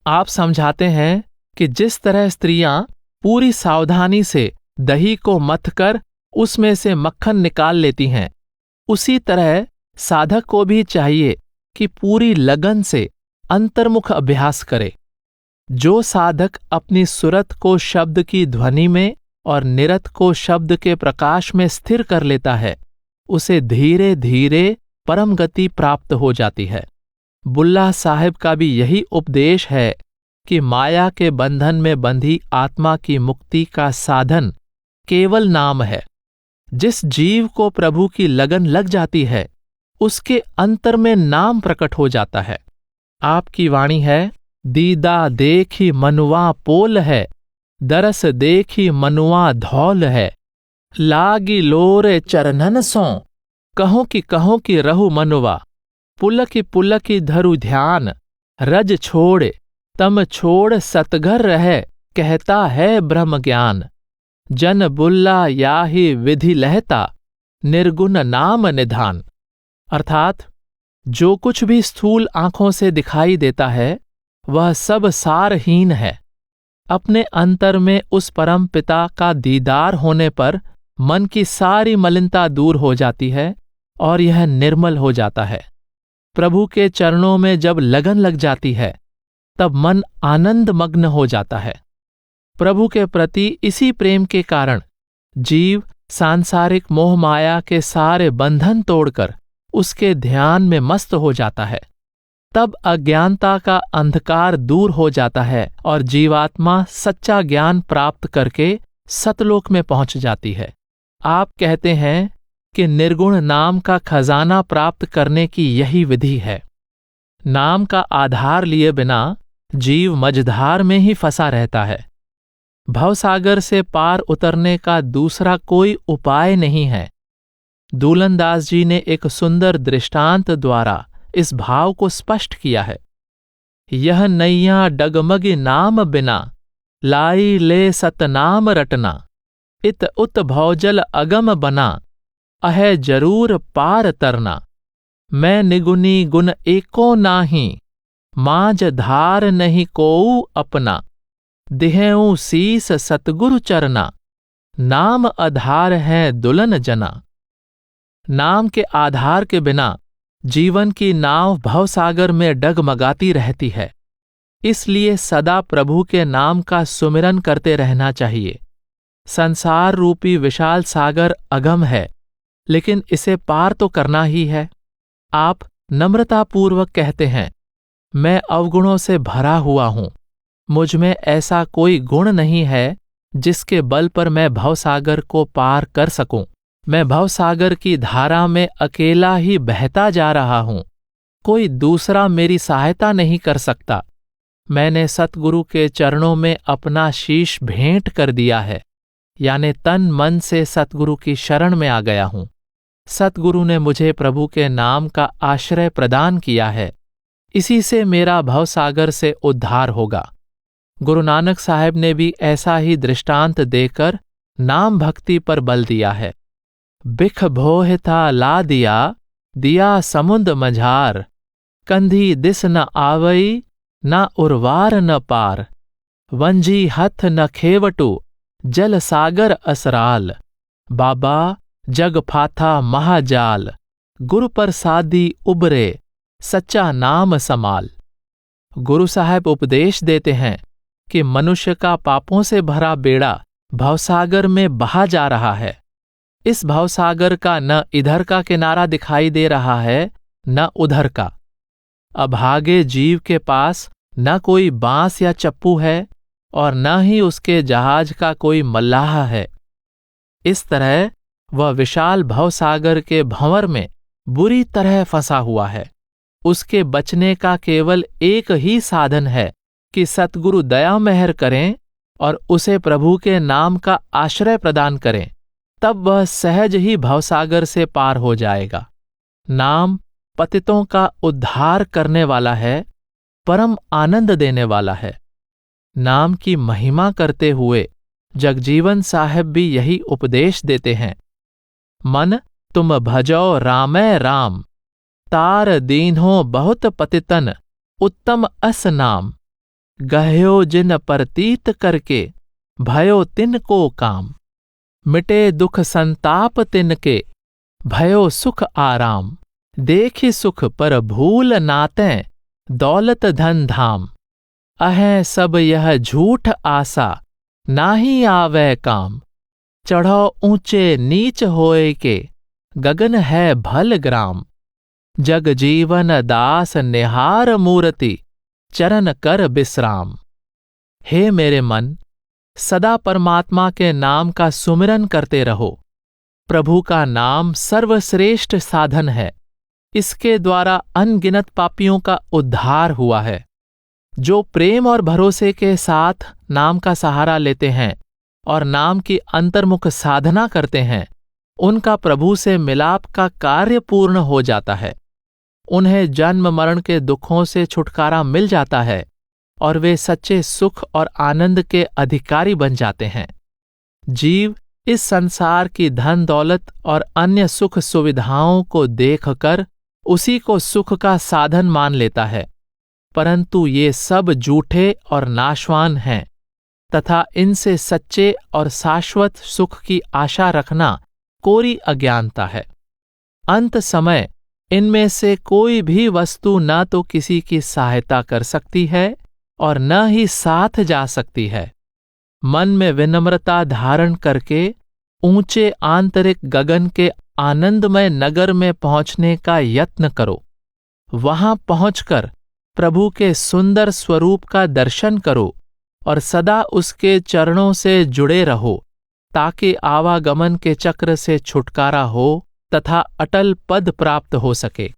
आप समझाते हैं कि जिस तरह स्त्रियां पूरी सावधानी से दही को मथकर उसमें से मक्खन निकाल लेती हैं, उसी तरह साधक को भी चाहिए कि पूरी लगन से अंतर्मुख अभ्यास करे। जो साधक अपनी सुरत को शब्द की ध्वनि में और निरत को शब्द के प्रकाश में स्थिर कर लेता है, उसे धीरे धीरे परम गति प्राप्त हो जाती है। बुल्ला साहिब का भी यही उपदेश है कि माया के बंधन में बंधी आत्मा की मुक्ति का साधन केवल नाम है। जिस जीव को प्रभु की लगन लग जाती है, उसके अंतर में नाम प्रकट हो जाता है। आपकी वाणी है, दीदा देखी मनुआ पोल है, दरस देखी मनुआ धौल है, लागी लोरे चरणन सो, कहो की रहु मनुआ, पुलकी धरु ध्यान, रज छोड़ तम छोड़ सतघर रहे, कहता है ब्रह्म ज्ञान। जन बुल्ला याहि विधि लहता, निर्गुण नाम निधान। अर्थात जो कुछ भी स्थूल आंखों से दिखाई देता है, वह सब सारहीन है। अपने अंतर में उस परम पिता का दीदार होने पर मन की सारी मलिनता दूर हो जाती है और यह निर्मल हो जाता है। प्रभु के चरणों में जब लगन लग जाती है, तब मन आनंद मग्न हो जाता है। प्रभु के प्रति इसी प्रेम के कारण जीव सांसारिक मोह माया के सारे बंधन तोड़कर उसके ध्यान में मस्त हो जाता है। तब अज्ञानता का अंधकार दूर हो जाता है और जीवात्मा सच्चा ज्ञान प्राप्त करके सतलोक में पहुंच जाती है। आप कहते हैं कि निर्गुण नाम का खजाना प्राप्त करने की यही विधि है। नाम का आधार लिए बिना जीव मझधार में ही फंसा रहता है। भवसागर से पार उतरने का दूसरा कोई उपाय नहीं है। दूलनदास जी ने एक सुंदर दृष्टांत द्वारा इस भाव को स्पष्ट किया है। यह नैया डगमग नाम बिना, लाई ले सतनाम रटना, इत उत भौजल अगम बना, अह जरूर पार तरना। मैं निगुनी गुण एको नाही, माज धार नहीं कोऊ अपना, दिहेऊ सीस सतगुरु चरना, नाम आधार है दुल्हन जना। नाम के आधार के बिना जीवन की नाव भवसागर में डगमगाती रहती है। इसलिए सदा प्रभु के नाम का सुमिरन करते रहना चाहिए। संसार रूपी विशाल सागर अगम है, लेकिन इसे पार तो करना ही है। आप नम्रतापूर्वक कहते हैं, मैं अवगुणों से भरा हुआ हूं, मुझ में ऐसा कोई गुण नहीं है जिसके बल पर मैं भवसागर को पार कर सकूं। मैं भवसागर की धारा में अकेला ही बहता जा रहा हूं, कोई दूसरा मेरी सहायता नहीं कर सकता। मैंने सतगुरु के चरणों में अपना शीश भेंट कर दिया है, यानी तन मन से सतगुरु की शरण में आ गया हूं। सतगुरु ने मुझे प्रभु के नाम का आश्रय प्रदान किया है, इसी से मेरा भवसागर से उद्धार होगा। गुरु नानक साहब ने भी ऐसा ही दृष्टांत देकर नाम भक्ति पर बल दिया है। बिख भोह था ला दिया, दिया समुंद मझार, कंधी दिस न आवई, न उर्वार न पार, वंजी हथ न खेवटू, जल सागर असराल, बाबा जग फाथा महाजाल, गुरु प्रसादी उबरे, सच्चा नाम समाल। गुरु साहब उपदेश देते हैं कि मनुष्य का पापों से भरा बेड़ा भवसागर में बहा जा रहा है। इस भवसागर का न इधर का किनारा दिखाई दे रहा है, न उधर का। अभागे जीव के पास न कोई बांस या चप्पू है और न ही उसके जहाज का कोई मल्लाह है। इस तरह वह विशाल भवसागर के भंवर में बुरी तरह फंसा हुआ है। उसके बचने का केवल एक ही साधन है कि सतगुरु दया मेहर करें और उसे प्रभु के नाम का आश्रय प्रदान करें, तब वह सहज ही भवसागर से पार हो जाएगा। नाम पतितों का उद्धार करने वाला है, परम आनंद देने वाला है। नाम की महिमा करते हुए जगजीवन साहब भी यही उपदेश देते हैं। मन तुम भजो रामै राम, तार दीन्हो बहुत पतितन, उत्तम अस नाम। गह्यो जिन परतीत करके, भयो तिन को काम। मिटे दुख संताप तिनके, भयो सुख आराम। देखि सुख पर भूल नातें, दौलत धन धाम। अहें सब यह झूठ आसा, नाहीं आवे काम। चढ़ो ऊंचे नीच होए के, गगन है भल ग्राम। जग जीवन दास निहार मूर्ति, चरण कर विश्राम। हे मेरे मन, सदा परमात्मा के नाम का सुमिरन करते रहो। प्रभु का नाम सर्वश्रेष्ठ साधन है। इसके द्वारा अनगिनत पापियों का उद्धार हुआ है। जो प्रेम और भरोसे के साथ नाम का सहारा लेते हैं और नाम की अंतर्मुख साधना करते हैं, उनका प्रभु से मिलाप का कार्य पूर्ण हो जाता है। उन्हें जन्म मरण के दुखों से छुटकारा मिल जाता है और वे सच्चे सुख और आनंद के अधिकारी बन जाते हैं। जीव इस संसार की धन दौलत और अन्य सुख सुविधाओं को देखकर उसी को सुख का साधन मान लेता है, परंतु ये सब झूठे और नाशवान हैं तथा इनसे सच्चे और शाश्वत सुख की आशा रखना कोरी अज्ञानता है। अंत समय इनमें से कोई भी वस्तु न तो किसी की सहायता कर सकती है और न ही साथ जा सकती है। मन में विनम्रता धारण करके ऊंचे आंतरिक गगन के आनंदमय नगर में पहुंचने का यत्न करो। वहां पहुंचकर प्रभु के सुंदर स्वरूप का दर्शन करो और सदा उसके चरणों से जुड़े रहो, ताकि आवागमन के चक्र से छुटकारा हो तथा अटल पद प्राप्त हो सके।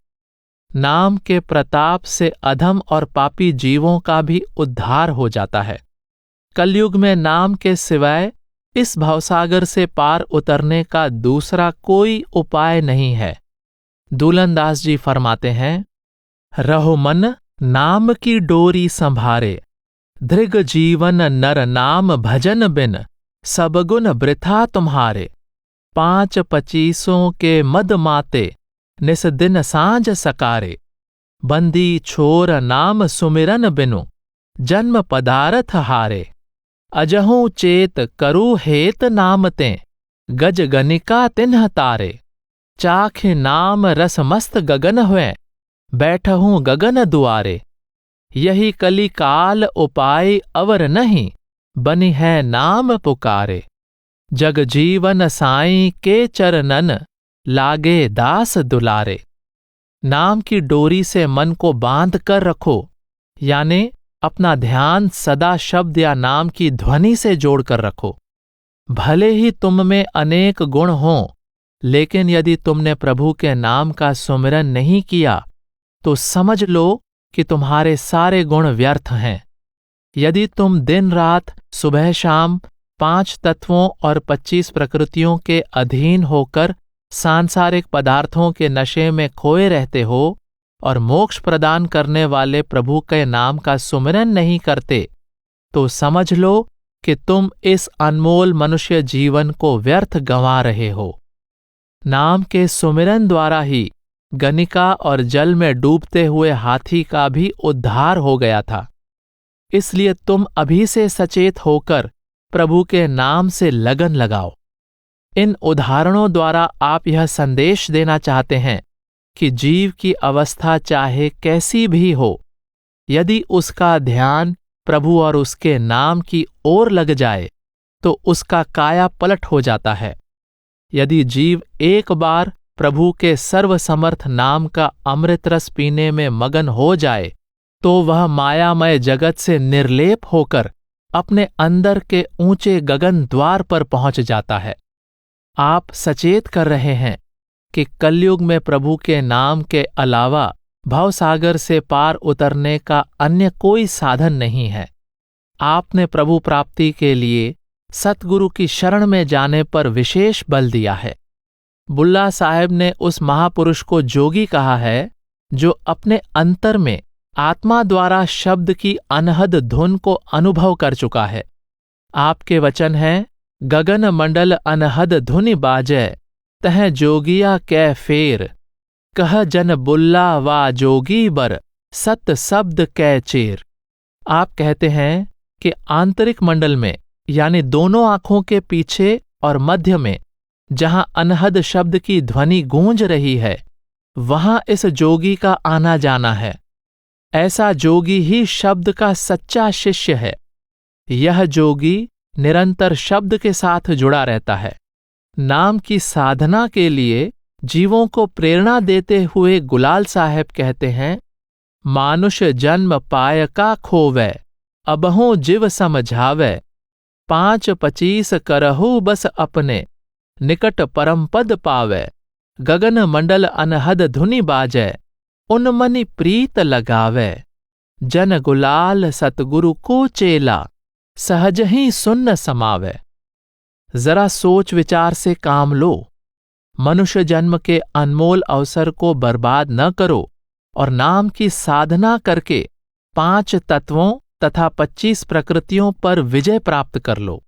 नाम के प्रताप से अधम और पापी जीवों का भी उद्धार हो जाता है। कलयुग में नाम के सिवाय इस भवसागर से पार उतरने का दूसरा कोई उपाय नहीं है। दूलनदास जी फरमाते हैं, रहो मन नाम की डोरी संभारे, धृग जीवन नर नाम भजन बिन, सब गुण वृथा तुम्हारे। 5-25 के मद माते, निस दिन सांझ सकारे। बंदी छोर नाम सुमिरन बिनु, जन्म पदारथ हारे। अजहू चेत करु हेत नामते, गज गनिका तिन्ह तारे। चाखे नाम रस मस्त गगन हुए, बैठहूँ गगन दुआरे। यही कली काल उपाय अवर नहीं, बनी है नाम पुकारे। जग जीवन साईं के चरणन, लागे दास दुलारे। नाम की डोरी से मन को बांध कर रखो, यानी अपना ध्यान सदा शब्द या नाम की ध्वनि से जोड़कर रखो। भले ही तुम में अनेक गुण हों, लेकिन यदि तुमने प्रभु के नाम का सुमिरन नहीं किया तो समझ लो कि तुम्हारे सारे गुण व्यर्थ हैं। यदि तुम दिन रात सुबह शाम 5 तत्वों और 25 प्रकृतियों के अधीन होकर सांसारिक पदार्थों के नशे में खोए रहते हो और मोक्ष प्रदान करने वाले प्रभु के नाम का सुमिरन नहीं करते, तो समझ लो कि तुम इस अनमोल मनुष्य जीवन को व्यर्थ गंवा रहे हो। नाम के सुमिरन द्वारा ही गनिका और जल में डूबते हुए हाथी का भी उद्धार हो गया था। इसलिए तुम अभी से सचेत होकर प्रभु के नाम से लगन लगाओ। इन उदाहरणों द्वारा आप यह संदेश देना चाहते हैं कि जीव की अवस्था चाहे कैसी भी हो, यदि उसका ध्यान प्रभु और उसके नाम की ओर लग जाए तो उसका काया पलट हो जाता है। यदि जीव एक बार प्रभु के सर्वसमर्थ नाम का अमृत रस पीने में मगन हो जाए तो वह मायामय जगत से निर्लेप होकर अपने अंदर के ऊंचे गगन द्वार पर पहुंच जाता है। आप सचेत कर रहे हैं कि कलयुग में प्रभु के नाम के अलावा भवसागर से पार उतरने का अन्य कोई साधन नहीं है। आपने प्रभु प्राप्ति के लिए सतगुरु की शरण में जाने पर विशेष बल दिया है। बुल्ला साहब ने उस महापुरुष को जोगी कहा है जो अपने अंतर में आत्मा द्वारा शब्द की अनहद धुन को अनुभव कर चुका है। आपके वचन हैं, गगन मंडल अनहद धुनि बाजै, तह जोगिया कै फेर। कह जन बुल्ला वा जोगी बर, सत शब्द कै चेर। आप कहते हैं कि आंतरिक मंडल में, यानी दोनों आंखों के पीछे और मध्य में, जहां अनहद शब्द की ध्वनि गूंज रही है, वहां इस जोगी का आना जाना है। ऐसा जोगी ही शब्द का सच्चा शिष्य है। यह जोगी निरंतर शब्द के साथ जुड़ा रहता है। नाम की साधना के लिए जीवों को प्रेरणा देते हुए गुलाल साहब कहते हैं, मानुष जन्म पाय का खोवै, अबहों जिव समझावै, 5-25 करहु बस अपने, निकट परम पद पावै, गगन मंडल अनहद धुनि बाजै, उन मनि प्रीत लगावै, जन गुलाल सतगुरु को चेला, सहज ही सुन्न समावै। जरा सोच विचार से काम लो। मनुष्य जन्म के अनमोल अवसर को बर्बाद न करो और नाम की साधना करके 5 तत्वों तथा 25 प्रकृतियों पर विजय प्राप्त कर लो।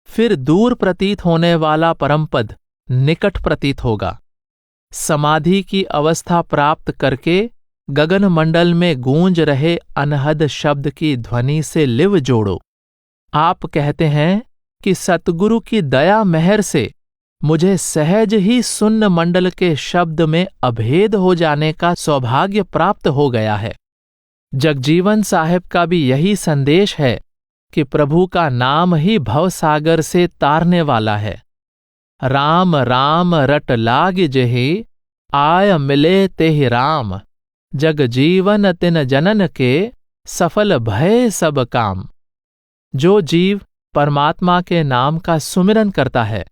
फिर दूर प्रतीत होने वाला परमपद निकट प्रतीत होगा। समाधि की अवस्था प्राप्त करके गगन मंडल में गूंज रहे अनहद शब्द की ध्वनि से लिव जोड़ो। आप कहते हैं कि सतगुरु की दया मेहर से मुझे सहज ही सुन्न मंडल के शब्द में अभेद हो जाने का सौभाग्य प्राप्त हो गया है। जगजीवन साहब का भी यही संदेश है कि प्रभु का नाम ही भवसागर से तारने वाला है। राम राम रट लाग जेहि, आय मिले तेहि राम, जग जीवन तिन जनन के, सफल भय सब काम। जो जीव परमात्मा के नाम का सुमिरन करता है,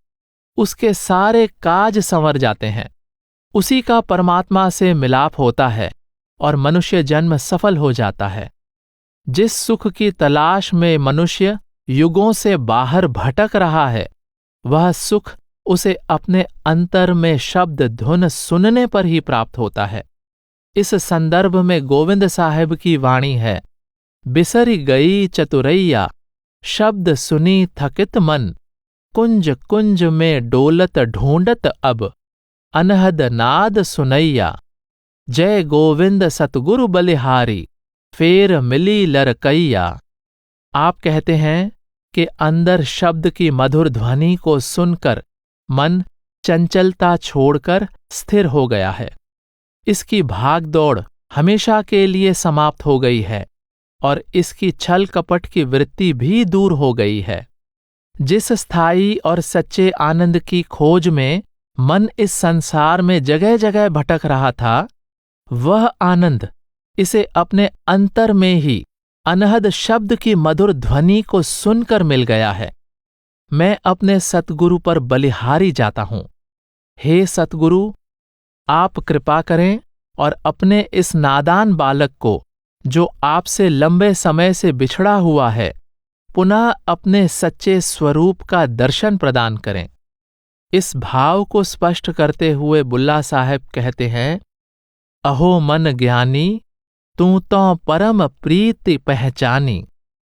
उसके सारे काज संवर जाते हैं। उसी का परमात्मा से मिलाप होता है और मनुष्य जन्म सफल हो जाता है। जिस सुख की तलाश में मनुष्य युगों से बाहर भटक रहा है, वह सुख उसे अपने अंतर में शब्द धुन सुनने पर ही प्राप्त होता है। इस संदर्भ में गोविंद साहब की वाणी है, बिसरी गई चतुरैया, शब्द सुनी थकित मन, कुंज कुंज में डोलत ढूंढत अब, अनहद नाद सुनैया, जय गोविंद सतगुरु बलिहारी, फेर मिली लरकैया। आप कहते हैं कि अंदर शब्द की मधुर ध्वनि को सुनकर मन चंचलता छोड़कर स्थिर हो गया है। इसकी भागदौड़ हमेशा के लिए समाप्त हो गई है और इसकी छल कपट की वृत्ति भी दूर हो गई है। जिस स्थायी और सच्चे आनंद की खोज में मन इस संसार में जगह जगह भटक रहा था, वह आनंद इसे अपने अंतर में ही अनहद शब्द की मधुर ध्वनि को सुनकर मिल गया है। मैं अपने सतगुरु पर बलिहारी जाता हूं। हे सतगुरु, आप कृपा करें और अपने इस नादान बालक को, जो आपसे लंबे समय से बिछड़ा हुआ है, पुनः अपने सच्चे स्वरूप का दर्शन प्रदान करें। इस भाव को स्पष्ट करते हुए बुल्ला साहब कहते हैं, अहो मन ज्ञानी, तू तो परम प्रीति पहचानी,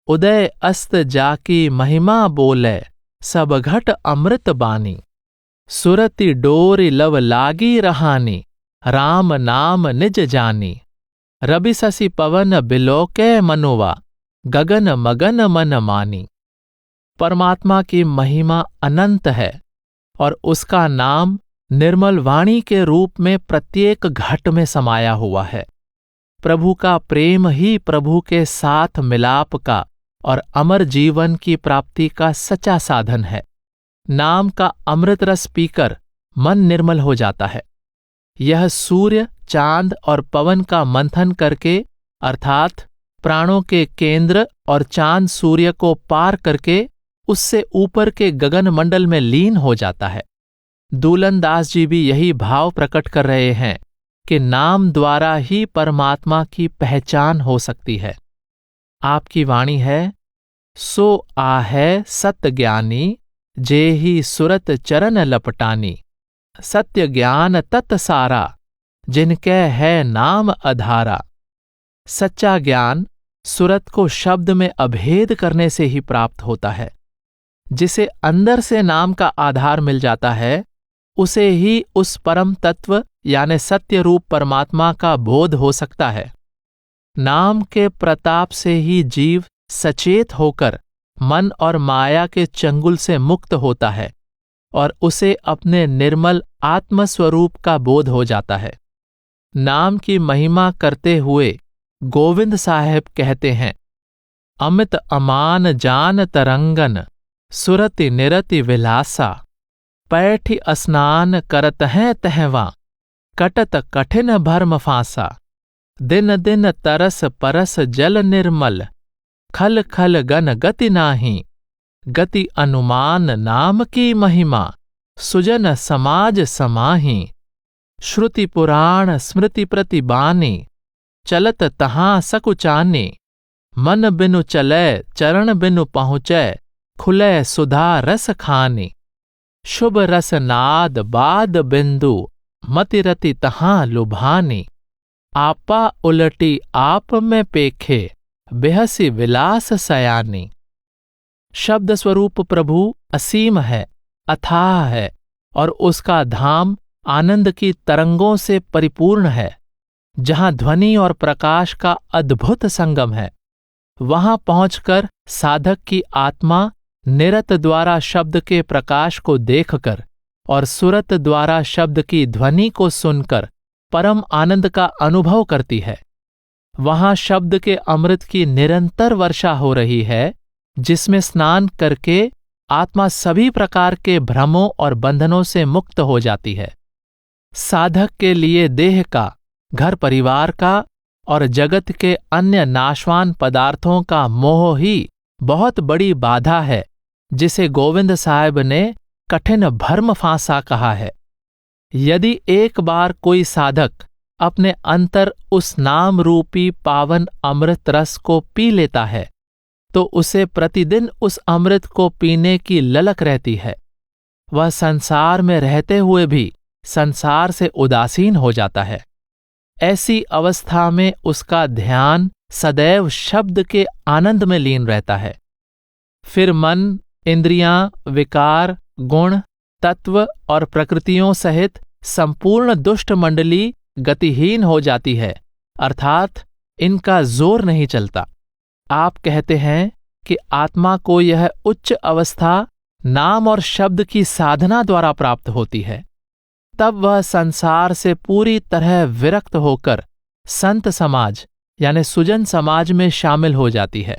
उदय अस्त जाकी महिमा बोले, सब घट अमृत बानी, सुरति डोरि लव लागी रहानी, राम नाम निज जानी, रवि शशि पवन बिलोके मनुवा, गगन मगन मन मानी। परमात्मा की महिमा अनंत है और उसका नाम निर्मल वाणी के रूप में प्रत्येक घट में समाया हुआ है। प्रभु का प्रेम ही प्रभु के साथ मिलाप का और अमर जीवन की प्राप्ति का सच्चा साधन है। नाम का अमृत रस पीकर मन निर्मल हो जाता है। यह सूर्य, चांद और पवन का मंथन करके, अर्थात प्राणों के केंद्र और चांद सूर्य को पार करके उससे ऊपर के गगन मंडल में लीन हो जाता है। दूलन दास जी भी यही भाव प्रकट कर रहे हैं कि नाम द्वारा ही परमात्मा की पहचान हो सकती है। आपकी वाणी है, सो आहे सत्य ज्ञानी, जे ही सुरत चरण लपटानी, सत्य ज्ञान तत् सारा, जिनके है नाम अधारा। सच्चा ज्ञान सुरत को शब्द में अभेद करने से ही प्राप्त होता है। जिसे अंदर से नाम का आधार मिल जाता है, उसे ही उस परम तत्व यानी सत्य रूप परमात्मा का बोध हो सकता है। नाम के प्रताप से ही जीव सचेत होकर मन और माया के चंगुल से मुक्त होता है और उसे अपने निर्मल आत्मस्वरूप का बोध हो जाता है। नाम की महिमा करते हुए गोविंद साहेब कहते हैं, अमित अमान जान तरंगन सुरति निरति विलासा, पैठी स्नान करत हैं तहवा कटत कठिन भर्म फांसा, दिन दिन तरस परस जल निर्मल खल खल गन गति नाही, गति अनुमान नाम की महिमा सुजन समाज समाही, श्रुति पुराण स्मृति प्रतिबानी चलत तहां सकुचानी, मन बिनु चलै चरण बिनु पहुँचै खुलै सुधा रस खानी, शुभ रस नाद बाद बिंदु मतिरति तहां लुभानी, आपा उलटी आप में पेखे बेहसी विलास सयानी। शब्द स्वरूप प्रभु असीम है, अथाह है और उसका धाम आनंद की तरंगों से परिपूर्ण है। जहां ध्वनि और प्रकाश का अद्भुत संगम है, वहां पहुंचकर साधक की आत्मा निरत द्वारा शब्द के प्रकाश को देखकर और सुरत द्वारा शब्द की ध्वनि को सुनकर परम आनंद का अनुभव करती है। वहां शब्द के अमृत की निरंतर वर्षा हो रही है, जिसमें स्नान करके आत्मा सभी प्रकार के भ्रमों और बंधनों से मुक्त हो जाती है। साधक के लिए देह का, घर परिवार का और जगत के अन्य नाशवान पदार्थों का मोह ही बहुत बड़ी बाधा है, जिसे गोविंद साहब ने कठिन भर्म फांसा कहा है। यदि एक बार कोई साधक अपने अंतर उस नाम रूपी पावन अमृत रस को पी लेता है, तो उसे प्रतिदिन उस अमृत को पीने की ललक रहती है। वह संसार में रहते हुए भी संसार से उदासीन हो जाता है। ऐसी अवस्था में उसका ध्यान सदैव शब्द के आनंद में लीन रहता है। फिर मन, इंद्रियां, विकार, गुण, तत्व और प्रकृतियों सहित संपूर्ण दुष्ट मंडली गतिहीन हो जाती है, अर्थात इनका जोर नहीं चलता। आप कहते हैं कि आत्मा को यह उच्च अवस्था नाम और शब्द की साधना द्वारा प्राप्त होती है। तब वह संसार से पूरी तरह विरक्त होकर संत समाज यानी सुजन समाज में शामिल हो जाती है।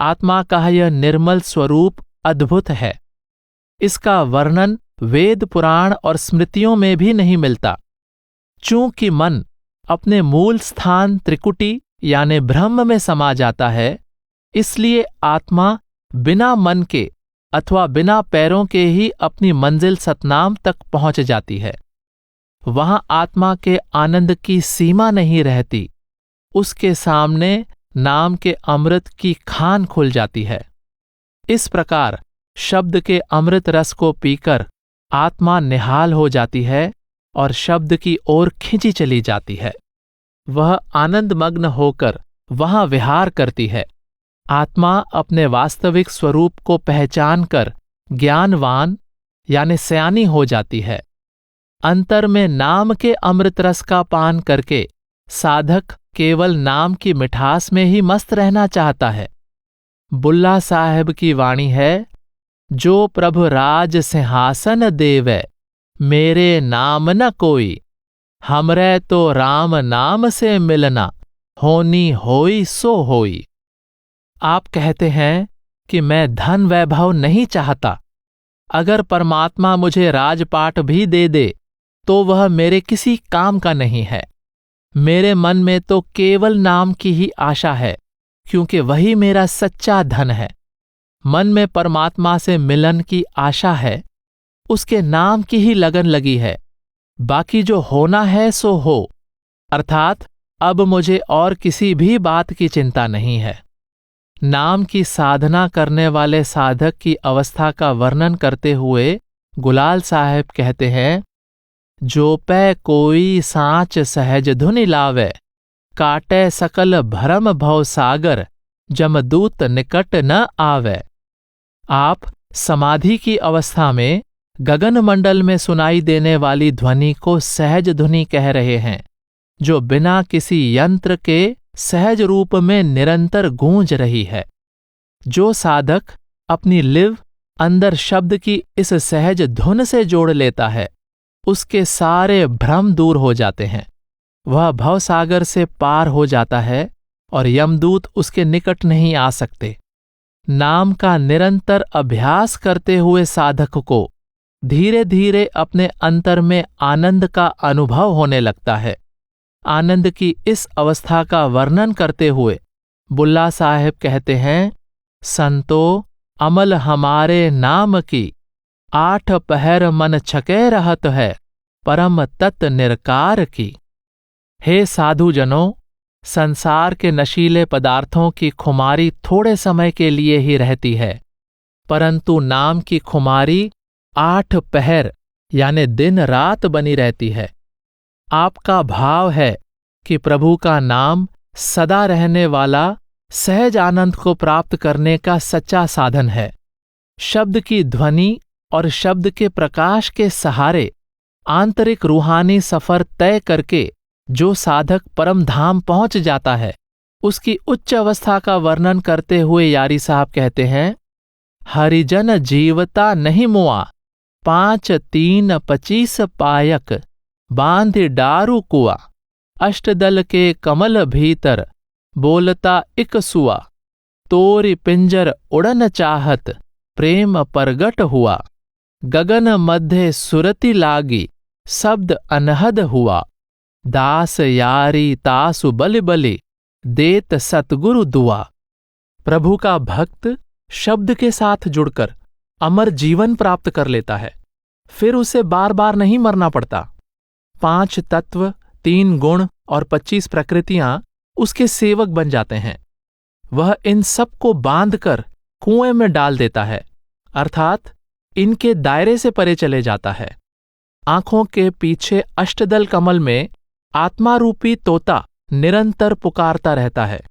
आत्मा का यह निर्मल स्वरूप अद्भुत है। इसका वर्णन वेद, पुराण और स्मृतियों में भी नहीं मिलता। चूंकि मन अपने मूल स्थान त्रिकुटी यानी ब्रह्म में समा जाता है, इसलिए आत्मा बिना मन के अथवा बिना पैरों के ही अपनी मंजिल सतनाम तक पहुंच जाती है। वहां आत्मा के आनंद की सीमा नहीं रहती। उसके सामने नाम के अमृत की खान खुल जाती है। इस प्रकार शब्द के अमृत रस को पीकर आत्मा निहाल हो जाती है और शब्द की ओर खींची चली जाती है। वह आनंदमग्न होकर वहां विहार करती है। आत्मा अपने वास्तविक स्वरूप को पहचानकर ज्ञानवान यानी सयानी हो जाती है। अंतर में नाम के अमृत रस का पान करके साधक केवल नाम की मिठास में ही मस्त रहना चाहता है। बुल्ला साहब की वाणी है, जो प्रभु राज सिंहासन देवै मेरे नाम न कोई, हमरे तो राम नाम से मिलना होनी होई सो होई। आप कहते हैं कि मैं धन वैभव नहीं चाहता। अगर परमात्मा मुझे राजपाट भी दे दे तो वह मेरे किसी काम का नहीं है। मेरे मन में तो केवल नाम की ही आशा है, क्योंकि वही मेरा सच्चा धन है। मन में परमात्मा से मिलन की आशा है, उसके नाम की ही लगन लगी है। बाकी जो होना है सो हो, अर्थात अब मुझे और किसी भी बात की चिंता नहीं है। नाम की साधना करने वाले साधक की अवस्था का वर्णन करते हुए गुलाल साहब कहते हैं, जो पै कोई साँच सहज धुनि लावे, काटे सकल भरम भव सागर, जमदूत निकट न आवे। आप समाधि की अवस्था में गगन मंडल में सुनाई देने वाली ध्वनि को सहज ध्वनि कह रहे हैं, जो बिना किसी यंत्र के सहज रूप में निरंतर गूंज रही है। जो साधक अपनी लिव अंदर शब्द की इस सहज धुन से जोड़ लेता है, उसके सारे भ्रम दूर हो जाते हैं। वह भवसागर से पार हो जाता है और यमदूत उसके निकट नहीं आ सकते। नाम का निरंतर अभ्यास करते हुए साधक को धीरे धीरे अपने अंतर में आनंद का अनुभव होने लगता है। आनंद की इस अवस्था का वर्णन करते हुए बुल्ला साहेब कहते हैं, संतो अमल हमारे नाम की, 8 पहर मन छके रहत है, परम तत् निरकार की। हे साधुजनों, संसार के नशीले पदार्थों की खुमारी थोड़े समय के लिए ही रहती है, परंतु नाम की खुमारी 8 पहर यानी दिन रात बनी रहती है। आपका भाव है कि प्रभु का नाम सदा रहने वाला सहज आनंद को प्राप्त करने का सच्चा साधन है। शब्द की ध्वनि और शब्द के प्रकाश के सहारे आंतरिक रूहानी सफर तय करके जो साधक परम धाम पहुंच जाता है, उसकी उच्च अवस्था का वर्णन करते हुए यारी साहब कहते हैं, हरिजन जीवता नहीं मुआ, 5 3 25 पायक, बांध डारू कुआ, अष्टदल के कमल भीतर, बोलता इक सुआ, तोरी पिंजर उड़न चाहत, प्रेम परगट हुआ, गगन मध्य सुरति लागी, शब्द अनहद हुआ, दास यारी तासु बलि बलि, देत सतगुरु दुआ। प्रभु का भक्त शब्द के साथ जुड़कर अमर जीवन प्राप्त कर लेता है, फिर उसे बार बार नहीं मरना पड़ता। 5 तत्व, 3 गुण और 25 प्रकृतियां उसके सेवक बन जाते हैं। वह इन सब को बांधकर कुएं में डाल देता है, अर्थात इनके दायरे से परे चले जाता है। आंखों के पीछे अष्टदल कमल में आत्मा रूपी तोता निरंतर पुकारता रहता है।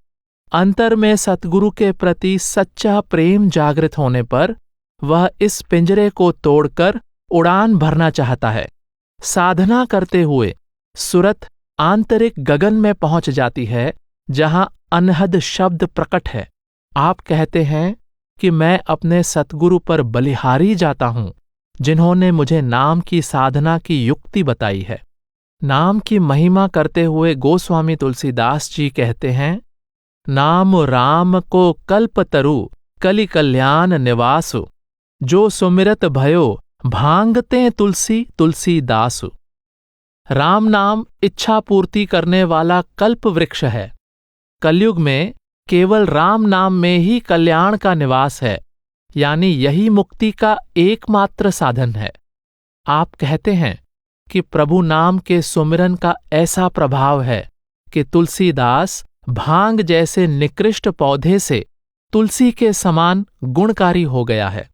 अंतर में सतगुरु के प्रति सच्चा प्रेम जागृत होने पर वह इस पिंजरे को तोड़कर उड़ान भरना चाहता है। साधना करते हुए सुरत आंतरिक गगन में पहुंच जाती है, जहां अनहद शब्द प्रकट है। आप कहते हैं कि मैं अपने सतगुरु पर बलिहारी जाता हूं, जिन्होंने मुझे नाम की साधना की युक्ति बताई है। नाम की महिमा करते हुए गोस्वामी तुलसीदास जी कहते हैं, नाम राम को कल्पतरु, कलि कल्याण निवासु, जो सुमिरत भयो भांगते तुलसी तुलसीदासु। राम नाम इच्छा पूर्ति करने वाला कल्प वृक्ष है। कलयुग में केवल राम नाम में ही कल्याण का निवास है, यानी यही मुक्ति का एकमात्र साधन है। आप कहते हैं कि प्रभु नाम के सुमिरन का ऐसा प्रभाव है कि तुलसीदास भांग जैसे निकृष्ट पौधे से तुलसी के समान गुणकारी हो गया है।